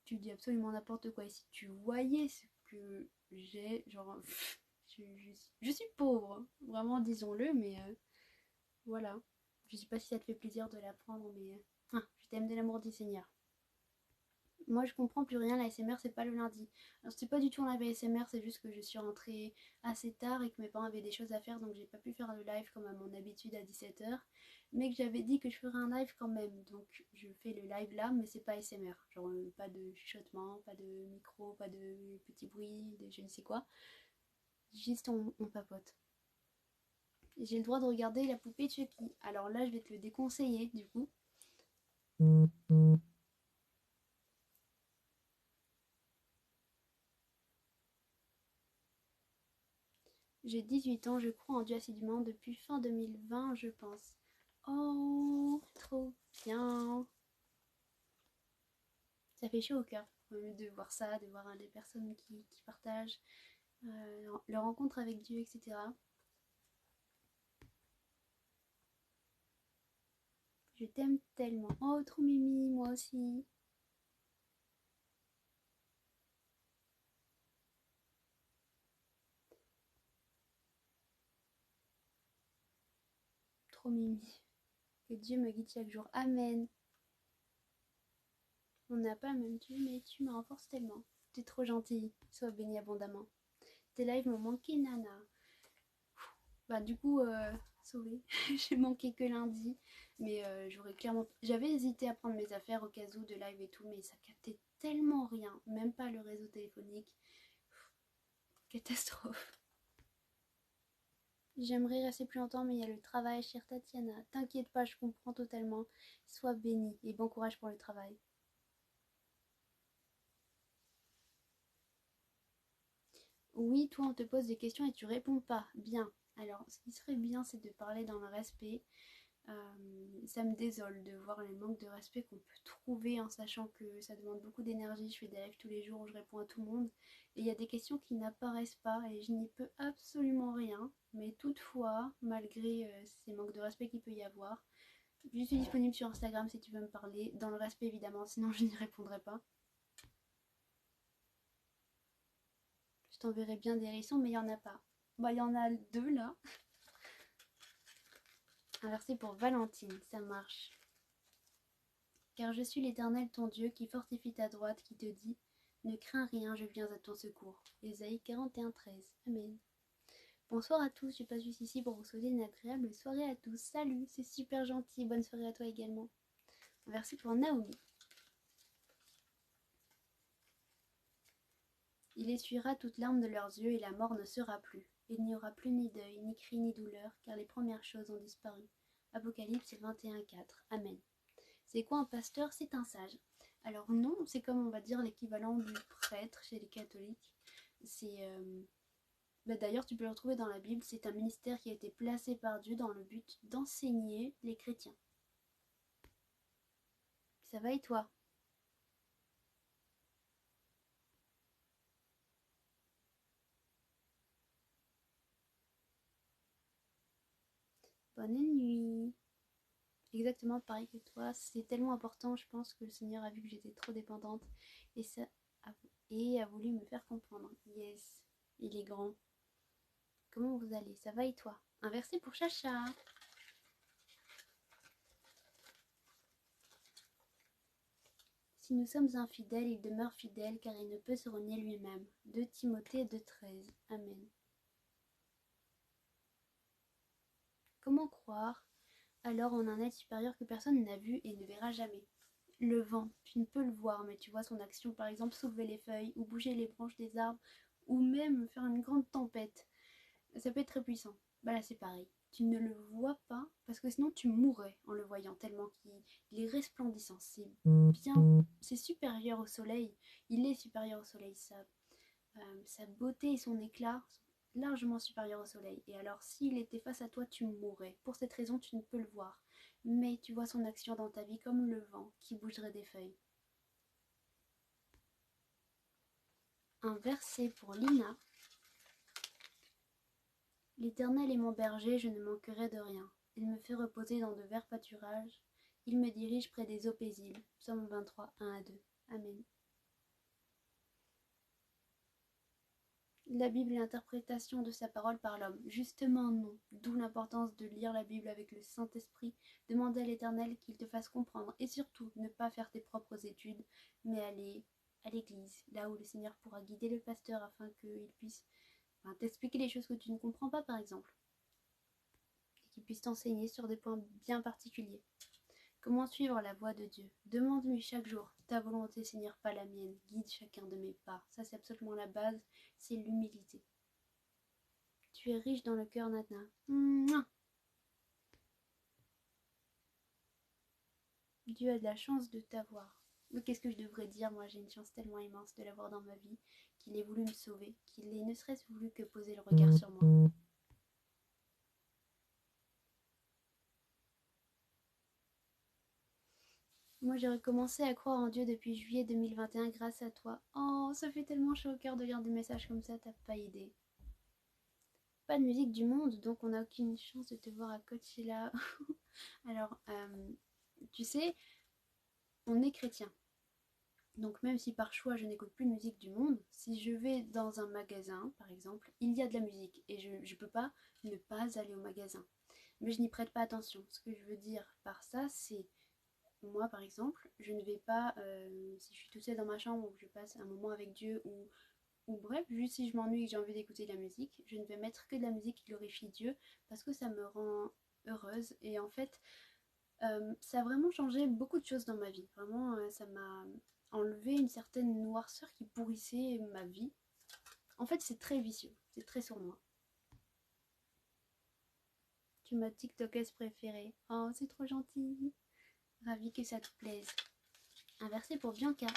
Tu dis absolument n'importe quoi. Et si tu voyais ce que j'ai, genre, je suis pauvre, vraiment, disons-le, mais voilà. Je sais pas si ça te fait plaisir de l'apprendre, mais je t'aime de l'amour du Seigneur. Moi, je comprends plus rien. La SMR, c'est pas le lundi. Alors, c'est pas du tout un live ASMR, c'est juste que je suis rentrée assez tard et que mes parents avaient des choses à faire, donc j'ai pas pu faire le live comme à mon habitude à 17h. Mais que j'avais dit que je ferais un live quand même. Donc, je fais le live là, mais c'est pas SMR. Genre, pas de chuchotement, pas de micro, pas de petits bruits, de je ne sais quoi. Juste, on papote. J'ai le droit de regarder la poupée Chucky. Alors là, je vais te le déconseiller, du coup. J'ai 18 ans, je crois en Dieu assidûment depuis fin 2020, je pense. Oh, trop bien. Ça fait chaud au cœur de voir ça, de voir les personnes qui partagent leur rencontre avec Dieu, etc. Je t'aime tellement. Oh, trop mimi, moi aussi. Trop mimi. Que Dieu me guide chaque jour. Amen. On n'a pas le même Dieu, mais tu me renforces tellement. T'es trop gentille. Sois bénie abondamment. Tes lives m'ont manqué, Nana. Bah du coup, sauvée. J'ai manqué que lundi. Mais j'aurais clairement... J'avais hésité à prendre mes affaires au cas où de live et tout, mais ça captait tellement rien. Même pas le réseau téléphonique. Catastrophe. J'aimerais rester plus longtemps, mais il y a le travail, chère Tatiana. T'inquiète pas, je comprends totalement. Sois bénie et bon courage pour le travail. Oui, toi, on te pose des questions et tu réponds pas. Bien. Alors, ce qui serait bien, c'est de parler dans le respect. Ça me désole de voir le manque de respect qu'on peut trouver en sachant que ça demande beaucoup d'énergie. Je fais des lives tous les jours où je réponds à tout le monde. Et il y a des questions qui n'apparaissent pas et je n'y peux absolument rien. Mais toutefois, malgré ces manques de respect qu'il peut y avoir, je suis disponible sur Instagram si tu veux me parler. Dans le respect évidemment, sinon je n'y répondrai pas. Je t'enverrai bien des hérissons, mais il n'y en a pas. Bah, il y en a deux là. Un verset pour Valentine, ça marche. Car je suis l'Éternel ton Dieu qui fortifie ta droite, qui te dit ne crains rien, je viens à ton secours. Ésaïe 41:13. Amen. Bonsoir à tous, je passe juste ici pour vous souhaiter une agréable soirée à tous. Salut, c'est super gentil, bonne soirée à toi également. Un verset pour Naomi. Il essuiera toute larme de leurs yeux et la mort ne sera plus. Il n'y aura plus ni deuil, ni cri, ni douleur, car les premières choses ont disparu. Apocalypse 21:4. Amen. C'est quoi un pasteur? C'est un sage. Alors non, c'est comme on va dire l'équivalent du prêtre chez les catholiques. C'est d'ailleurs tu peux le retrouver dans la Bible. C'est un ministère qui a été placé par Dieu dans le but d'enseigner les chrétiens. Ça va et toi? Bonne nuit. Exactement pareil que toi. C'est tellement important, je pense que le Seigneur a vu que j'étais trop dépendante et a voulu me faire comprendre. Yes, il est grand. Comment vous allez? Ça va et toi? Un verset pour Chacha. Si nous sommes infidèles, il demeure fidèle car il ne peut se renier lui-même. 2 Timothée 2:13. Amen. Comment croire alors en un être supérieur que personne n'a vu et ne verra jamais? Le vent, tu ne peux le voir, mais tu vois son action, par exemple soulever les feuilles ou bouger les branches des arbres ou même faire une grande tempête. Ça peut être très puissant. Bah là c'est pareil. Tu ne le vois pas parce que sinon tu mourrais en le voyant tellement qu'il est resplendissant. C'est bien, c'est supérieur au soleil. Il est supérieur au soleil. Sa beauté et son éclat sont largement supérieurs au soleil. Et alors s'il était face à toi, tu mourrais. Pour cette raison, tu ne peux le voir. Mais tu vois son action dans ta vie comme le vent qui bougerait des feuilles. Un verset pour Lina. L'Éternel est mon berger, je ne manquerai de rien. Il me fait reposer dans de verts pâturages. Il me dirige près des eaux paisibles. Psaume 23, 1-2. Amen. La Bible et l'interprétation de sa parole par l'homme. Justement non. D'où l'importance de lire la Bible avec le Saint-Esprit. Demander à l'Éternel qu'il te fasse comprendre. Et surtout, ne pas faire tes propres études, mais aller à l'église, là où le Seigneur pourra guider le pasteur afin qu'il puisse t'expliquer les choses que tu ne comprends pas, par exemple. Qui puisse t'enseigner sur des points bien particuliers. Comment suivre la voie de Dieu? Demande-lui chaque jour, ta volonté Seigneur, pas la mienne, guide chacun de mes pas. Ça c'est absolument la base, c'est l'humilité. Tu es riche dans le cœur, Natna. Mouah. Dieu a de la chance de t'avoir. Mais qu'est-ce que je devrais dire? Moi j'ai une chance tellement immense de l'avoir dans ma vie, qu'il ait voulu me sauver, qu'il ait ne serait-ce voulu que poser le regard sur moi. Moi, j'ai recommencé à croire en Dieu depuis juillet 2021 grâce à toi. Oh, ça fait tellement chaud au cœur de lire des messages comme ça, t'as pas idée. Pas de musique du monde, donc on n'a aucune chance de te voir à Coachella. Alors, tu sais, on est chrétien. Donc même si par choix je n'écoute plus de musique du monde, si je vais dans un magasin, par exemple, il y a de la musique et je ne peux pas ne pas aller au magasin. Mais je n'y prête pas attention. Ce que je veux dire par ça, c'est moi par exemple, je ne vais pas, si je suis toute seule dans ma chambre ou que je passe un moment avec Dieu ou bref, juste si je m'ennuie et que j'ai envie d'écouter de la musique, je ne vais mettre que de la musique qui glorifie Dieu parce que ça me rend heureuse et en fait ça a vraiment changé beaucoup de choses dans ma vie. Vraiment, ça m'a enlevé une certaine noirceur qui pourrissait ma vie. En fait, c'est très vicieux, c'est très sournois. Tu m'as TikTokeuse préférée. Oh, c'est trop gentil. Ravie que ça te plaise. Un verset pour Bianca.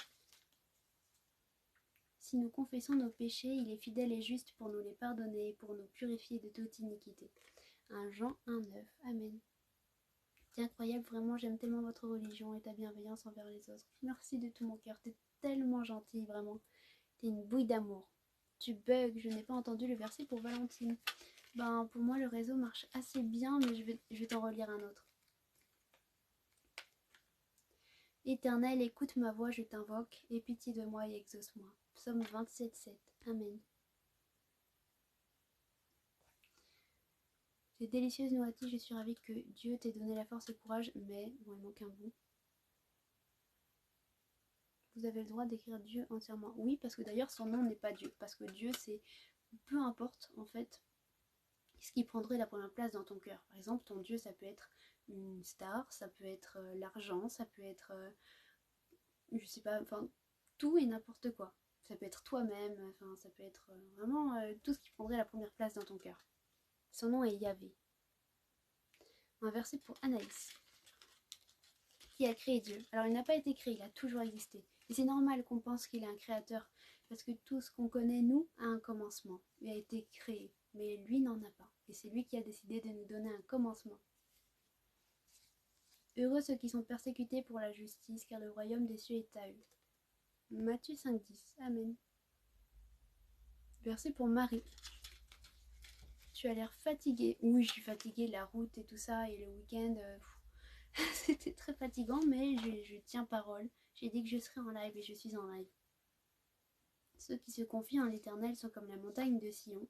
Si nous confessons nos péchés, il est fidèle et juste pour nous les pardonner et pour nous purifier de toute iniquité. 1 Jean 1,9. Amen. C'est incroyable, vraiment, j'aime tellement votre religion et ta bienveillance envers les autres. Merci de tout mon cœur, t'es tellement gentil, vraiment. T'es une bouille d'amour. Tu bugs, je n'ai pas entendu le verset pour Valentine. Ben, pour moi, le réseau marche assez bien, mais je vais t'en relire un autre. Éternel, écoute ma voix, je t'invoque, aie pitié de moi et exauce-moi. Psaume 27,7. Amen. C'est délicieuse Noati, je suis ravie que Dieu t'ait donné la force et le courage, mais bon, il manque un bout. Vous avez le droit d'écrire Dieu entièrement. Oui, parce que d'ailleurs son nom n'est pas Dieu, parce que Dieu c'est peu importe en fait ce qui prendrait la première place dans ton cœur. Par exemple, ton Dieu ça peut être une star, ça peut être l'argent, ça peut être je sais pas, enfin tout et n'importe quoi. Ça peut être toi-même, enfin ça peut être vraiment tout ce qui prendrait la première place dans ton cœur. Son nom est Yahvé. Un verset pour Anaïs. Qui a créé Dieu? Alors il n'a pas été créé, il a toujours existé. Et c'est normal qu'on pense qu'il est un créateur, parce que tout ce qu'on connaît, nous, a un commencement. Il a été créé, mais lui n'en a pas. Et c'est lui qui a décidé de nous donner un commencement. Heureux ceux qui sont persécutés pour la justice, car le royaume des cieux est à eux. Matthieu 5,10. Amen. Verset pour Marie. Tu as l'air fatiguée. Oui, je suis fatiguée, la route et tout ça, et le week-end... C'était très fatigant, mais je tiens parole. J'ai dit que je serais en live et je suis en live. Ceux qui se confient en l'Éternel sont comme la montagne de Sion.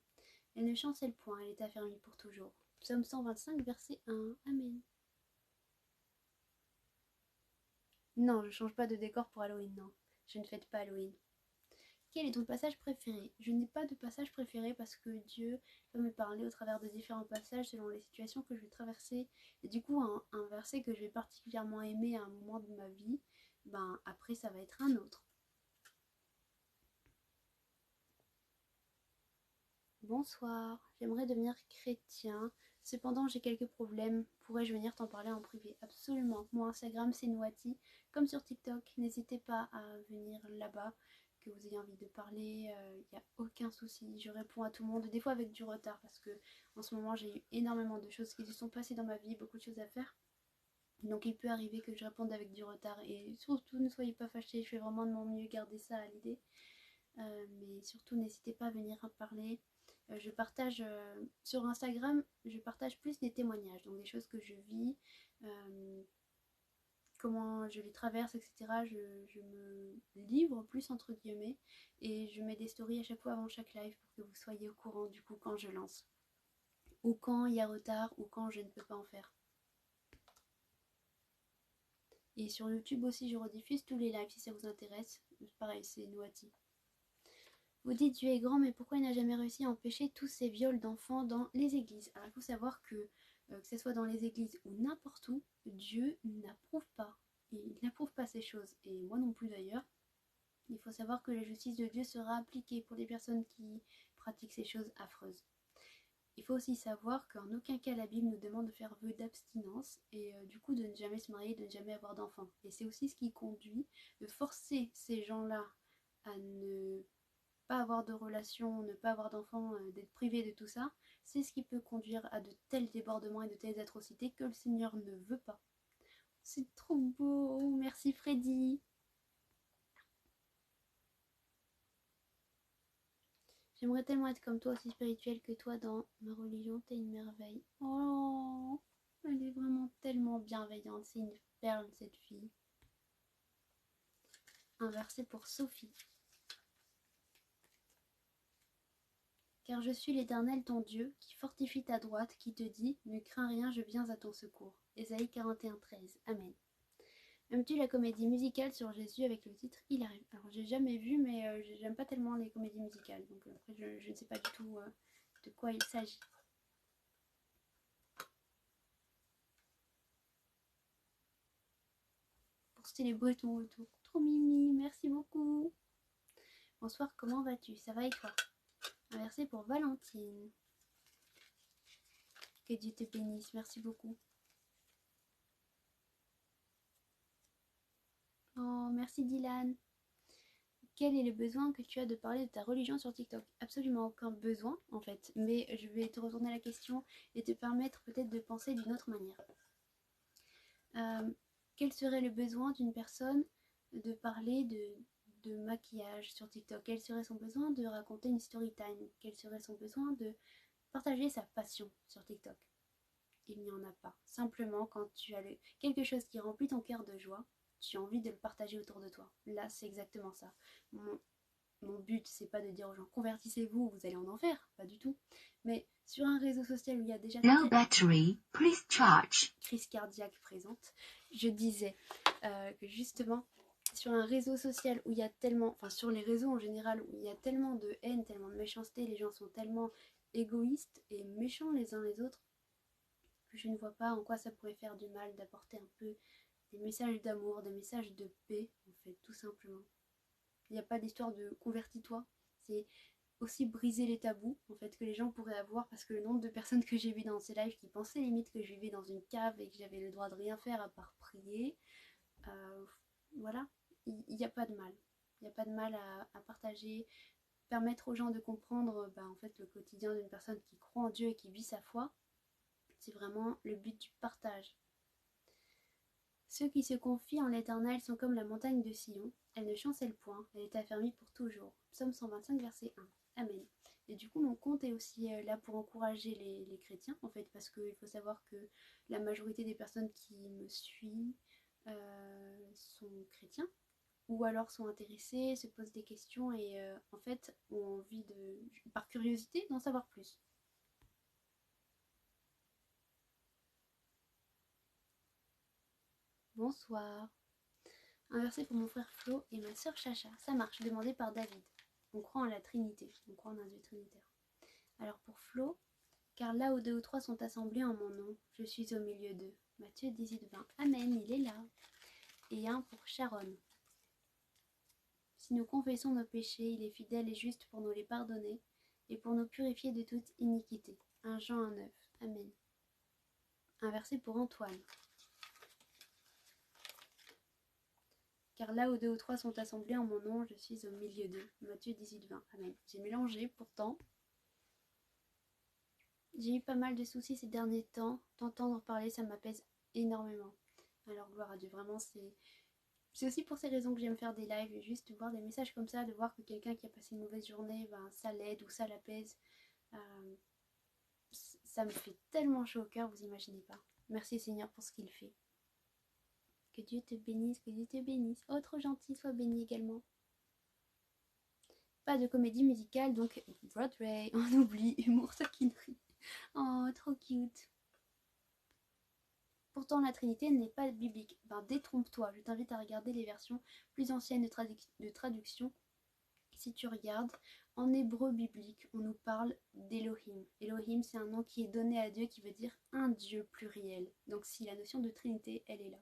Elle ne chancelle point, elle est affermie pour toujours. Psaume 125, verset 1. Amen. Non, je change pas de décor pour Halloween, non. Je ne fête pas Halloween. Quel est ton passage préféré? Je n'ai pas de passage préféré parce que Dieu va me parler au travers de différents passages selon les situations que je vais traverser. Et du coup, un verset que je vais particulièrement aimer à un moment de ma vie, ben après ça va être un autre. Bonsoir, j'aimerais devenir chrétien. Cependant, j'ai quelques problèmes. Pourrais-je venir t'en parler en privé? Absolument. Mon Instagram, c'est Noati. Comme sur TikTok, n'hésitez pas à venir là-bas, que vous ayez envie de parler. Il n'y a aucun souci. Je réponds à tout le monde, des fois avec du retard, parce que en ce moment, j'ai eu énormément de choses qui se sont passées dans ma vie, beaucoup de choses à faire. Donc, il peut arriver que je réponde avec du retard. Et surtout, ne soyez pas fâchés. Je fais vraiment de mon mieux, garder ça à l'idée. Mais surtout, n'hésitez pas à venir en parler. Je partage sur Instagram, je partage plus des témoignages, donc des choses que je vis, comment je les traverse, etc. Je me livre plus entre guillemets et je mets des stories à chaque fois avant chaque live pour que vous soyez au courant du coup quand je lance, ou quand il y a retard, ou quand je ne peux pas en faire. Et sur YouTube aussi, je rediffuse tous les lives si ça vous intéresse. Pareil, c'est Noati. Vous dites Dieu est grand, mais pourquoi il n'a jamais réussi à empêcher tous ces viols d'enfants dans les églises? Alors il faut savoir que ce soit dans les églises ou n'importe où, Dieu n'approuve pas. Il n'approuve pas ces choses, et moi non plus d'ailleurs. Il faut savoir que la justice de Dieu sera appliquée pour les personnes qui pratiquent ces choses affreuses. Il faut aussi savoir qu'en aucun cas la Bible nous demande de faire vœu d'abstinence et du coup de ne jamais se marier, de ne jamais avoir d'enfants. Et c'est aussi ce qui conduit de forcer ces gens-là à ne pas avoir de relation, ne pas avoir d'enfants, d'être privé de tout ça, c'est ce qui peut conduire à de tels débordements et de telles atrocités que le Seigneur ne veut pas. C'est trop beau, merci Freddy. J'aimerais tellement être comme toi, aussi spirituelle que toi dans ma religion, t'es une merveille. Oh, elle est vraiment tellement bienveillante, c'est une perle cette fille. Un verset pour Sophie. Car je suis l'Éternel ton Dieu, qui fortifie ta droite, qui te dit, ne crains rien, je viens à ton secours. Ésaïe 41,13. Amen. Aimes-tu la comédie musicale sur Jésus avec le titre Il arrive? Alors j'ai jamais vu, mais j'aime pas tellement les comédies musicales, donc après je ne sais pas du tout de quoi il s'agit. Pour célébrer ton retour. Trop mimi, merci beaucoup. Bonsoir, comment vas-tu? Ça va et toi? Un verset pour Valentine. Que Dieu te bénisse, merci beaucoup. Oh, merci Dylan. quel est le besoin que tu as de parler de ta religion sur TikTok? Absolument aucun besoin en fait, mais je vais te retourner la question et te permettre peut-être de penser d'une autre manière. Quel serait le besoin d'une personne de parler de maquillage sur TikTok? Quel serait son besoin de raconter une story time? Quel serait son besoin de partager sa passion sur TikTok? Il n'y en a pas. Simplement, quand tu as quelque chose qui remplit ton cœur de joie, tu as envie de le partager autour de toi. Là, c'est exactement ça. Mon but, c'est pas de dire aux gens convertissez-vous, vous allez en enfer, pas du tout. Mais sur un réseau social où il y a déjà Low battery, please charge. crise cardiaque présente, je disais que justement sur un réseau social où il y a tellement, enfin sur les réseaux en général où il y a tellement de haine, tellement de méchanceté, les gens sont tellement égoïstes et méchants les uns les autres que je ne vois pas en quoi ça pourrait faire du mal d'apporter un peu des messages d'amour, des messages de paix en fait, tout simplement. Il n'y a pas d'histoire de convertis-toi, c'est aussi briser les tabous en fait que les gens pourraient avoir, parce que le nombre de personnes que j'ai vues dans ces lives qui pensaient limite que je vivais dans une cave et que j'avais le droit de rien faire à part prier, voilà, il n'y a pas de mal. Il n'y a pas de mal à partager, permettre aux gens de comprendre en fait le quotidien d'une personne qui croit en Dieu et qui vit sa foi. C'est vraiment le but du partage. Ceux qui se confient en l'Éternel sont comme la montagne de Sion. Elle ne chancelle point, elle est affermie pour toujours. Psaume 125, verset 1. Amen. Et du coup, mon compte est aussi là pour encourager les chrétiens, en fait, parce qu'il faut savoir que la majorité des personnes qui me suivent sont chrétiens, ou alors sont intéressés, se posent des questions et en fait ont envie par curiosité, d'en savoir plus. Bonsoir. Un verset pour mon frère Flo et ma sœur Chacha. Ça marche, demandé par David. On croit en la Trinité, on croit en un Dieu trinitaire. Alors pour Flo, car là où deux ou trois sont assemblés en mon nom, je suis au milieu d'eux. Matthieu 18-20. Amen, il est là. Et un pour Sharon. Si nous confessons nos péchés, il est fidèle et juste pour nous les pardonner et pour nous purifier de toute iniquité. 1 Jean 1,9. Amen. Un verset pour Antoine. Car là où deux ou trois sont assemblés en mon nom, je suis au milieu d'eux. Matthieu 18-20. Amen. J'ai mélangé pourtant. J'ai eu pas mal de soucis ces derniers temps. T'entendre parler, ça m'apaise énormément. Alors gloire à Dieu, vraiment c'est aussi pour ces raisons que j'aime faire des lives, juste voir des messages comme ça, de voir que quelqu'un qui a passé une mauvaise journée, ça l'aide ou ça l'apaise. Ça me fait tellement chaud au cœur, vous imaginez pas. Merci Seigneur pour ce qu'il fait. Que Dieu te bénisse, que Dieu te bénisse. Oh, trop gentil, sois béni également. Pas de comédie musicale, donc Broadway, on oublie, humour, taquinerie. Oh, trop cute. Pourtant, la Trinité n'est pas biblique. Détrompe-toi, je t'invite à regarder les versions plus anciennes de traduction. Si tu regardes, en hébreu biblique, on nous parle d'Elohim. Elohim, c'est un nom qui est donné à Dieu qui veut dire un Dieu pluriel. Donc si la notion de Trinité, elle est là.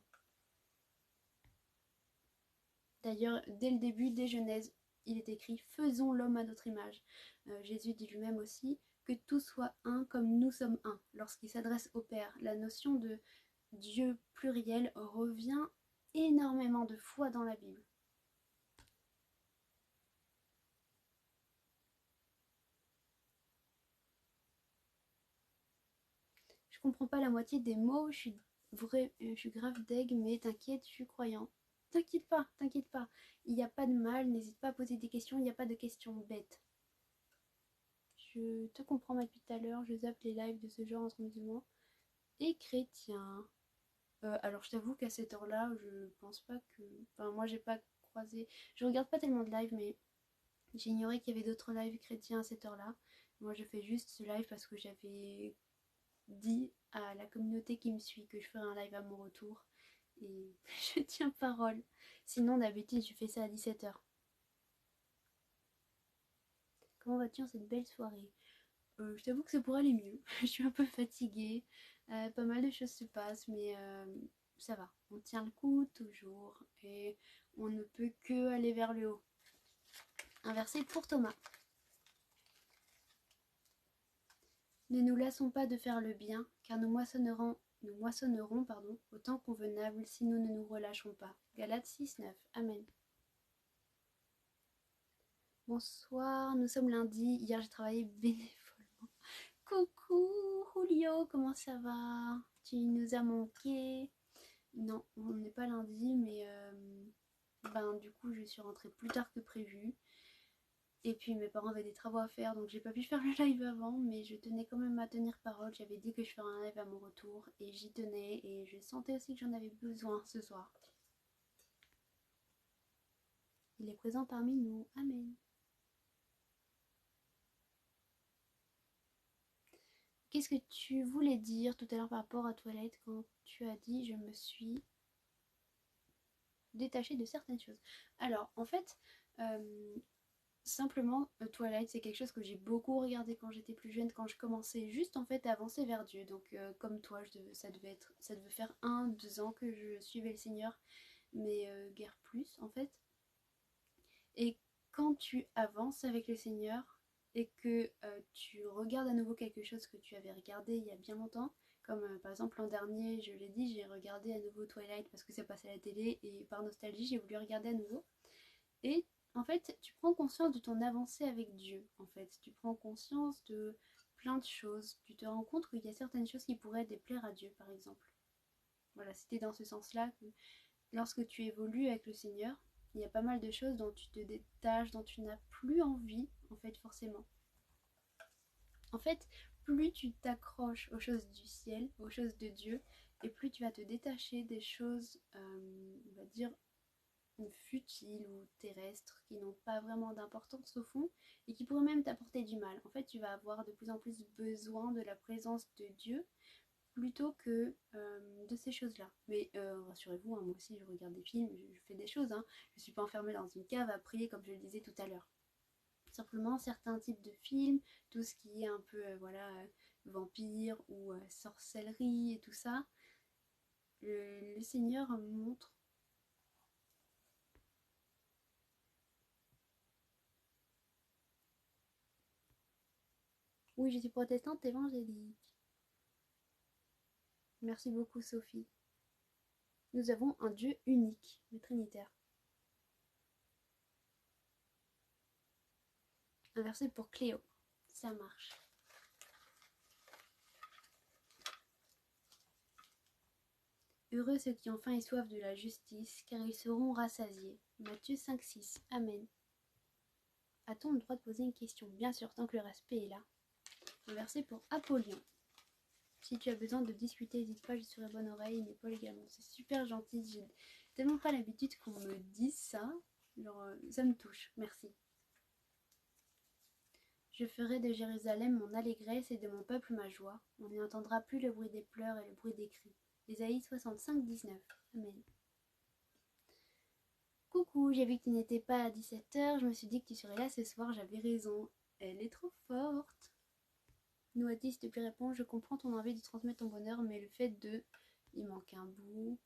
D'ailleurs, dès le début, dès Genèse, il est écrit « Faisons l'homme à notre image ». Jésus dit lui-même aussi que tout soit un comme nous sommes un. Lorsqu'il s'adresse au Père, la notion de Dieu pluriel revient énormément de fois dans la Bible. Je comprends pas la moitié des mots, je suis grave deg, mais t'inquiète, je suis croyant. T'inquiète pas, t'inquiète pas. Il n'y a pas de mal, n'hésite pas à poser des questions, il n'y a pas de questions bêtes. Je te comprends depuis tout à l'heure, je zappe les lives de ce genre entre musulmans et chrétiens. Alors je t'avoue qu'à cette heure-là, je pense pas que... Enfin, moi j'ai pas croisé... Je regarde pas tellement de lives, mais j'ignorais qu'il y avait d'autres lives chrétiens à cette heure-là. Moi je fais juste ce live parce que j'avais dit à la communauté qui me suit que je ferai un live à mon retour. Et je tiens parole. Sinon d'habitude je fais ça à 17h. Comment vas-tu en cette belle soirée? Je t'avoue que ça pourrait aller mieux. Je suis un peu fatiguée. Pas mal de choses se passent, mais ça va. On tient le coup toujours. Et on ne peut que aller vers le haut. Un verset pour Thomas. Ne nous lassons pas de faire le bien, car nous moissonnerons au temps convenable si nous ne nous relâchons pas. Galates 6, 9. Amen. Bonsoir, nous sommes lundi. Hier, j'ai travaillé bénévolement. Coucou, Julio, comment ça va? Tu nous as manqué? Non, on n'est pas lundi, mais du coup, je suis rentrée plus tard que prévu. Et puis, mes parents avaient des travaux à faire, donc j'ai pas pu faire le live avant, mais je tenais quand même à tenir parole. J'avais dit que je ferais un live à mon retour, et j'y tenais, et je sentais aussi que j'en avais besoin ce soir. Il est présent parmi nous. Amen. Qu'est-ce que tu voulais dire tout à l'heure par rapport à Toilette quand tu as dit je me suis détachée de certaines choses? Alors, en fait, simplement, Twilight, c'est quelque chose que j'ai beaucoup regardé quand j'étais plus jeune, quand je commençais juste en fait à avancer vers Dieu. Donc, comme toi, ça devait faire 1, 2 ans que je suivais le Seigneur, mais guère plus en fait. Et quand tu avances avec le Seigneur et que tu regardes à nouveau quelque chose que tu avais regardé il y a bien longtemps, comme par exemple l'an dernier, je l'ai dit, j'ai regardé à nouveau Twilight parce que ça passait à la télé et par nostalgie, j'ai voulu regarder à nouveau. Et en fait, tu prends conscience de ton avancée avec Dieu. En fait, tu prends conscience de plein de choses. Tu te rends compte qu'il y a certaines choses qui pourraient déplaire à Dieu, par exemple. Voilà, c'était dans ce sens-là que lorsque tu évolues avec le Seigneur, il y a pas mal de choses dont tu te détaches, dont tu n'as plus envie, en fait, forcément. En fait, plus tu t'accroches aux choses du ciel, aux choses de Dieu, et plus tu vas te détacher des choses, on va dire, futiles ou terrestres, qui n'ont pas vraiment d'importance au fond, et qui pourraient même t'apporter du mal. En fait, tu vas avoir de plus en plus besoin de la présence de Dieu, plutôt que de ces choses-là. Mais rassurez-vous, hein, moi aussi je regarde des films, je fais des choses, hein. Je ne suis pas enfermée dans une cave à prier comme je le disais tout à l'heure. Simplement certains types de films, tout ce qui est un peu vampire ou sorcellerie et tout ça, le Seigneur montre. Oui, je suis protestante évangélique. Merci beaucoup Sophie. Nous avons un Dieu unique, le Trinitaire. Un verset pour Cléo. Ça marche. Heureux ceux qui ont faim et soif de la justice, car ils seront rassasiés. Matthieu 5,6. Amen. A-t-on le droit de poser une question? Bien sûr, tant que le respect est là. Un verset pour Apollyon. Si tu as besoin de discuter, n'hésite pas, je serai bonne oreille, mais Paul également. C'est super gentil, j'ai tellement pas l'habitude qu'on me dise ça. Genre, ça me touche, merci. Je ferai de Jérusalem mon allégresse et de mon peuple ma joie. On n'y entendra plus le bruit des pleurs et le bruit des cris. Ésaïe 65, 19. Amen. Coucou, j'ai vu que tu n'étais pas à 17h, je me suis dit que tu serais là ce soir, j'avais raison. Elle est trop forte. Noati, s'il te plaît, réponds, je comprends ton envie de transmettre ton bonheur, mais le fait de... Il manque un bout.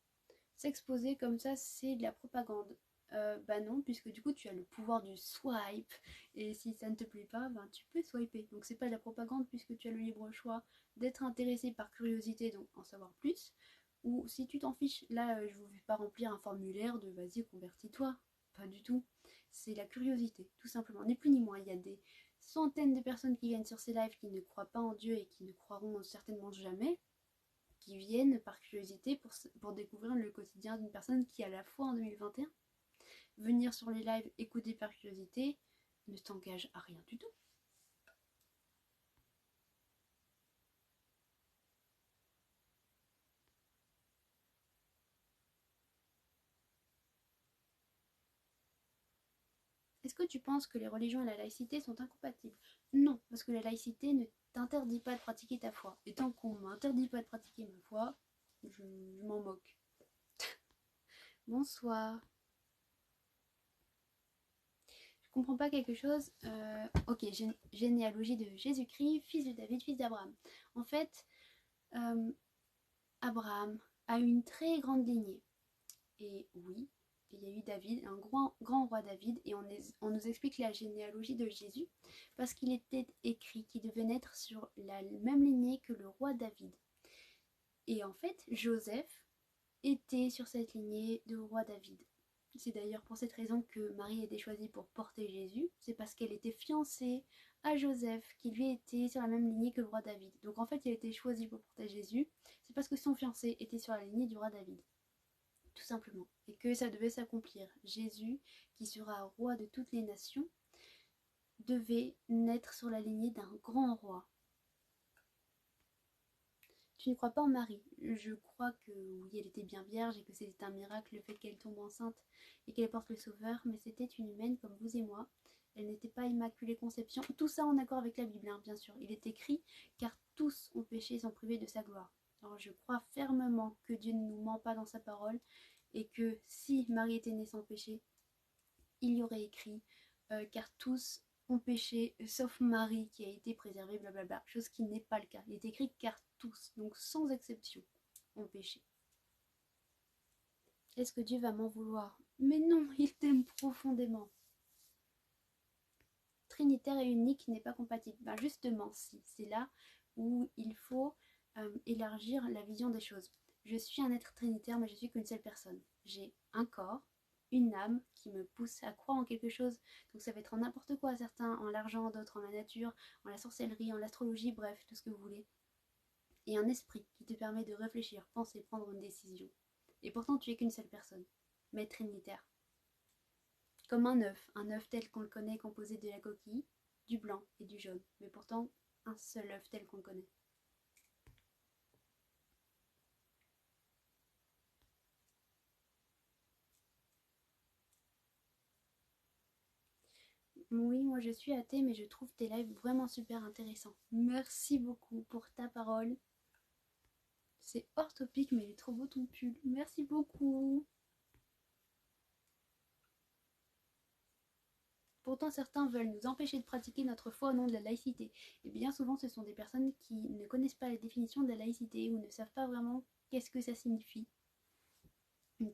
S'exposer comme ça, c'est de la propagande. Bah non, puisque du coup tu as le pouvoir du swipe, et si ça ne te plaît pas, ben tu peux swiper. Donc c'est pas de la propagande puisque tu as le libre choix d'être intéressé par curiosité, donc en savoir plus. Ou si tu t'en fiches, là je vous fais pas remplir un formulaire de vas-y convertis-toi. Pas du tout. C'est la curiosité, tout simplement. Ni plus ni moins. Il y a des centaines de personnes qui viennent sur ces lives qui ne croient pas en Dieu et qui ne croiront certainement jamais, qui viennent par curiosité pour découvrir le quotidien d'une personne qui a la foi en 2021. Venir sur les lives, écouter par curiosité, ne t'engage à rien du tout. Est-ce que tu penses que les religions et la laïcité sont incompatibles? Non, parce que la laïcité ne t'interdit pas de pratiquer ta foi. Et tant qu'on ne m'interdit pas de pratiquer ma foi, je m'en moque. Bonsoir. Je comprends pas quelque chose. Ok, généalogie de Jésus-Christ, fils de David, fils d'Abraham. En fait, Abraham a une très grande lignée. Et oui, il y a eu David, un grand roi David, et on nous explique la généalogie de Jésus, parce qu'il était écrit qu'il devait naître sur la même lignée que le roi David. Et en fait, Joseph était sur cette lignée de roi David. C'est d'ailleurs pour cette raison que Marie a été choisie pour porter Jésus. C'est parce qu'elle était fiancée à Joseph, qui lui était sur la même lignée que le roi David. Donc en fait, elle a été choisie pour porter Jésus. C'est parce que son fiancé était sur la lignée du roi David. Tout simplement. Et que ça devait s'accomplir. Jésus, qui sera roi de toutes les nations, devait naître sur la lignée d'un grand roi. Tu ne crois pas en Marie? Je crois que oui, elle était bien vierge et que c'était un miracle le fait qu'elle tombe enceinte et qu'elle porte le Sauveur, mais c'était une humaine comme vous et moi. Elle n'était pas immaculée conception. Tout ça en accord avec la Bible, hein, bien sûr. Il est écrit car tous ont péché et sont privés de sa gloire. Alors je crois fermement que Dieu ne nous ment pas dans sa parole et que si Marie était née sans péché, il y aurait écrit car tous ont péché sauf Marie qui a été préservée, blablabla, chose qui n'est pas le cas. Il est écrit car tous, donc sans exception, ont péché. Est-ce que Dieu va m'en vouloir? Mais non, il t'aime profondément. Trinitaire et unique n'est pas compatible. Ben justement, si, c'est là où il faut élargir la vision des choses. Je suis un être trinitaire, mais je suis qu'une seule personne. J'ai un corps, une âme qui me pousse à croire en quelque chose. Donc ça va être en n'importe quoi, certains en l'argent, d'autres en la nature, en la sorcellerie, en l'astrologie, bref, tout ce que vous voulez. Et un esprit qui te permet de réfléchir, penser, prendre une décision. Et pourtant tu es qu'une seule personne, mais trinitaire. Comme un œuf tel qu'on le connaît composé de la coquille, du blanc et du jaune, mais pourtant un seul œuf tel qu'on le connaît. Oui, moi je suis athée, mais je trouve tes lives vraiment super intéressants. Merci beaucoup pour ta parole. C'est hors topic, mais il est trop beau ton pull. Merci beaucoup. Pourtant, certains veulent nous empêcher de pratiquer notre foi au nom de la laïcité. Et bien souvent, ce sont des personnes qui ne connaissent pas la définition de la laïcité ou ne savent pas vraiment qu'est-ce que ça signifie.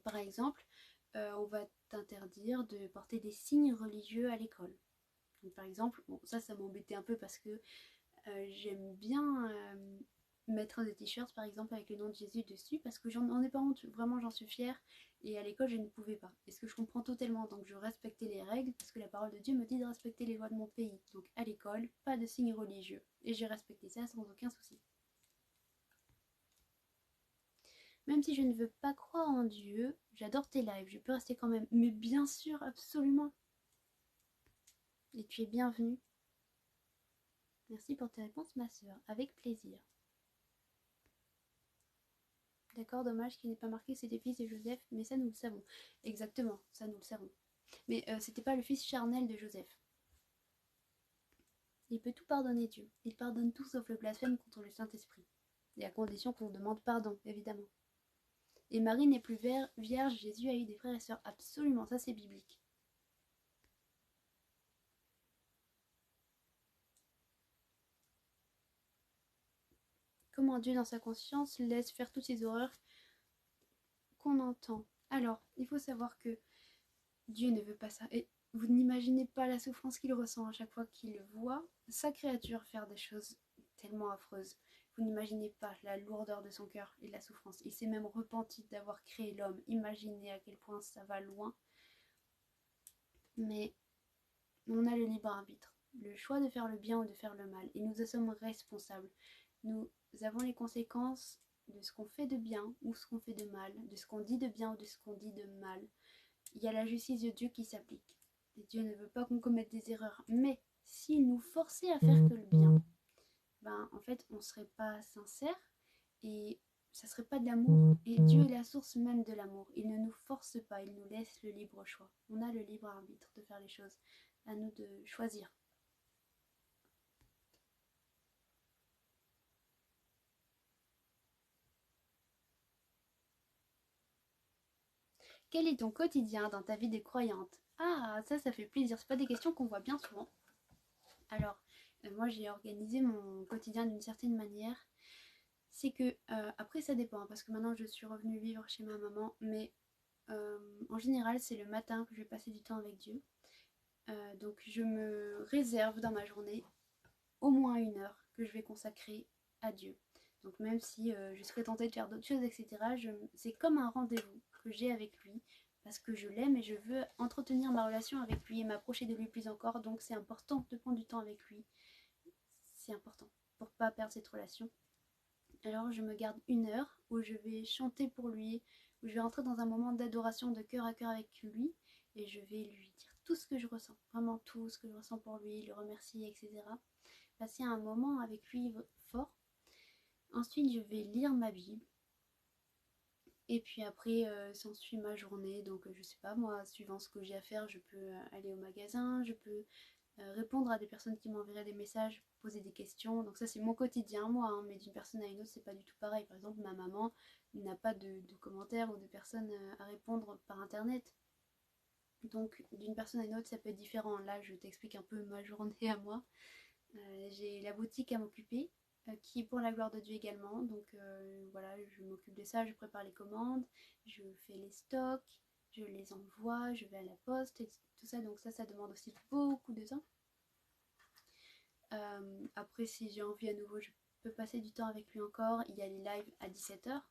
Par exemple, on va t'interdire de porter des signes religieux à l'école. Donc, par exemple, bon, ça m'embêtait un peu parce que j'aime bien mettre des t-shirts par exemple avec le nom de Jésus dessus parce que j'en ai pas honte, vraiment j'en suis fière et à l'école je ne pouvais pas. Et ce que je comprends totalement, donc je respectais les règles parce que la parole de Dieu me dit de respecter les lois de mon pays. Donc à l'école, pas de signes religieux et j'ai respecté ça sans aucun souci. Même si je ne veux pas croire en Dieu, j'adore tes lives, je peux rester quand même. Mais bien sûr, absolument. Et tu es bienvenue. Merci pour tes réponses, ma sœur. Avec plaisir. D'accord, dommage qu'il n'ait pas marqué que c'était fils de Joseph, mais ça nous le savons. Exactement, ça nous le savons. Mais c'était pas le fils charnel de Joseph. Il peut tout pardonner, Dieu. Il pardonne tout sauf le blasphème contre le Saint-Esprit. Et à condition qu'on demande pardon, évidemment. Et Marie n'est plus vierge, Jésus a eu des frères et sœurs. Absolument, ça c'est biblique. Comment Dieu, dans sa conscience, laisse faire toutes ces horreurs qu'on entend. Alors, il faut savoir que Dieu ne veut pas ça. Et vous n'imaginez pas la souffrance qu'il ressent à chaque fois qu'il voit sa créature faire des choses tellement affreuses. Vous n'imaginez pas la lourdeur de son cœur et la souffrance. Il s'est même repenti d'avoir créé l'homme. Imaginez à quel point ça va loin. Mais on a le libre arbitre. Le choix de faire le bien ou de faire le mal. Et nous en sommes responsables. Nous avons les conséquences de ce qu'on fait de bien ou ce qu'on fait de mal. De ce qu'on dit de bien ou de ce qu'on dit de mal. Il y a la justice de Dieu qui s'applique. Et Dieu ne veut pas qu'on commette des erreurs. Mais s'il nous forçait à faire que le bien, ben en fait on serait pas sincère et ça serait pas de l'amour. Et Dieu est la source même de l'amour. Il ne nous force pas, il nous laisse le libre choix. On a le libre arbitre de faire les choses. À nous de choisir. Quel est ton quotidien dans ta vie de croyante? Ah, ça fait plaisir. C'est pas des questions qu'on voit bien souvent. Alors, moi j'ai organisé mon quotidien d'une certaine manière. C'est que, après ça dépend, parce que maintenant je suis revenue vivre chez ma maman, mais en général c'est le matin que je vais passer du temps avec Dieu. Donc je me réserve dans ma journée au moins 1 heure que je vais consacrer à Dieu. Donc même si je serais tentée de faire d'autres choses, etc., c'est comme un rendez-vous que j'ai avec lui parce que je l'aime et je veux entretenir ma relation avec lui et m'approcher de lui plus encore. Donc c'est important de prendre du temps avec lui. C'est important pour pas perdre cette relation. Alors je me garde 1 heure où je vais chanter pour lui, où je vais entrer dans un moment d'adoration de cœur à cœur avec lui et je vais lui dire tout ce que je ressens, vraiment tout ce que je ressens pour lui, le remercier, etc. Passer un moment avec lui fort. Ensuite je vais lire ma Bible. Et puis après, s'ensuit ma journée. Donc, je sais pas, moi, suivant ce que j'ai à faire, je peux aller au magasin, je peux répondre à des personnes qui m'enverraient des messages, poser des questions. Donc, ça, c'est mon quotidien, moi, hein, mais d'une personne à une autre, c'est pas du tout pareil. Par exemple, ma maman n'a pas de commentaires ou de personnes à répondre par internet. Donc, d'une personne à une autre, ça peut être différent. Là, je t'explique un peu ma journée à moi. J'ai la boutique à m'occuper, qui est pour la gloire de Dieu également. Donc voilà, je m'occupe de ça, je prépare les commandes, je fais les stocks, je les envoie, je vais à la poste, et tout ça. Donc ça demande aussi beaucoup de temps. Après, si j'ai envie à nouveau, je peux passer du temps avec lui encore. Il y a les lives à 17h.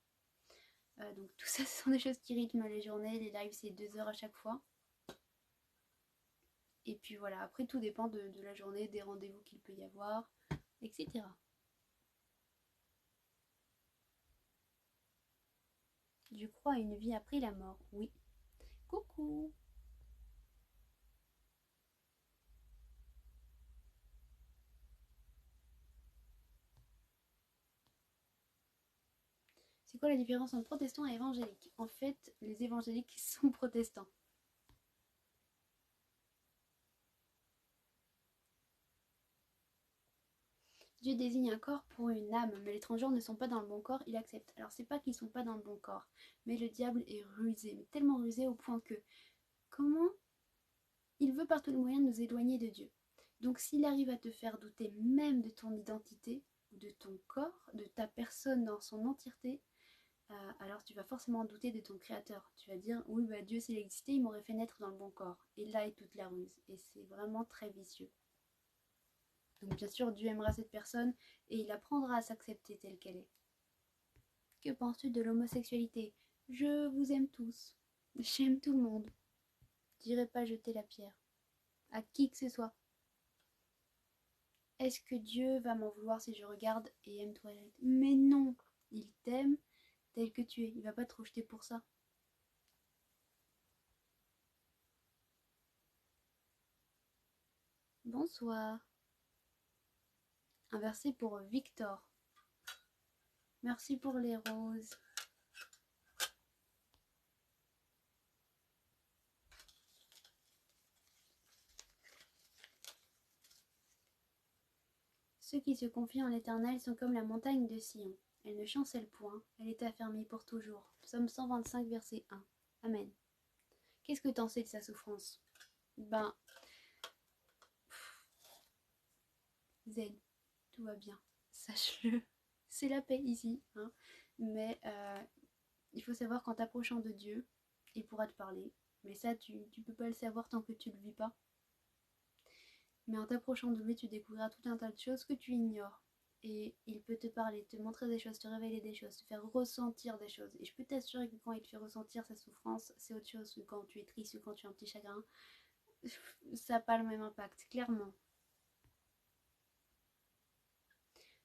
Donc tout ça, ce sont des choses qui rythment les journées. Les lives, c'est 2 heures à chaque fois. Et puis voilà, après tout dépend de la journée, des rendez-vous qu'il peut y avoir, etc. Je crois à une vie après la mort, oui. Coucou. C'est quoi la différence entre protestant et évangélique? En fait, les évangéliques sont protestants. Dieu désigne un corps pour une âme, mais les transgenres ne sont pas dans le bon corps, il accepte. Alors c'est pas qu'ils sont pas dans le bon corps, mais le diable est rusé, mais tellement rusé au point que comment il veut par tous les moyens nous éloigner de Dieu. Donc s'il arrive à te faire douter même de ton identité, de ton corps, de ta personne dans son entièreté, alors tu vas forcément douter de ton créateur. Tu vas dire, oui, bah, Dieu s'il existait, il m'aurait fait naître dans le bon corps. Et là est toute la ruse. Et c'est vraiment très vicieux. Donc bien sûr, Dieu aimera cette personne et il apprendra à s'accepter telle qu'elle est. Que penses-tu de l'homosexualité? Je vous aime tous. J'aime tout le monde. J'irai pas jeter la pierre à qui que ce soit. Est-ce que Dieu va m'en vouloir si je regarde et aime Twilight? Mais non, il t'aime tel que tu es. Il va pas te rejeter pour ça. Bonsoir. Un verset pour Victor. Merci pour les roses. Ceux qui se confient en l'Éternel sont comme la montagne de Sion. Elle ne chancelle point, elle est affermie pour toujours. Psaume 125, verset 1. Amen. Qu'est-ce que t'en sais de sa souffrance? Ben, zen, tout va bien. Sache-le. C'est la paix ici. Hein. Mais il faut savoir qu'en t'approchant de Dieu, il pourra te parler. Mais ça, tu peux pas le savoir tant que tu le vis pas. Mais en t'approchant de lui, tu découvriras tout un tas de choses que tu ignores. Et il peut te parler, te montrer des choses, te révéler des choses, te faire ressentir des choses. Et je peux t'assurer que quand il te fait ressentir sa souffrance, c'est autre chose que quand tu es triste ou quand tu as un petit chagrin. Ça n'a pas le même impact, clairement.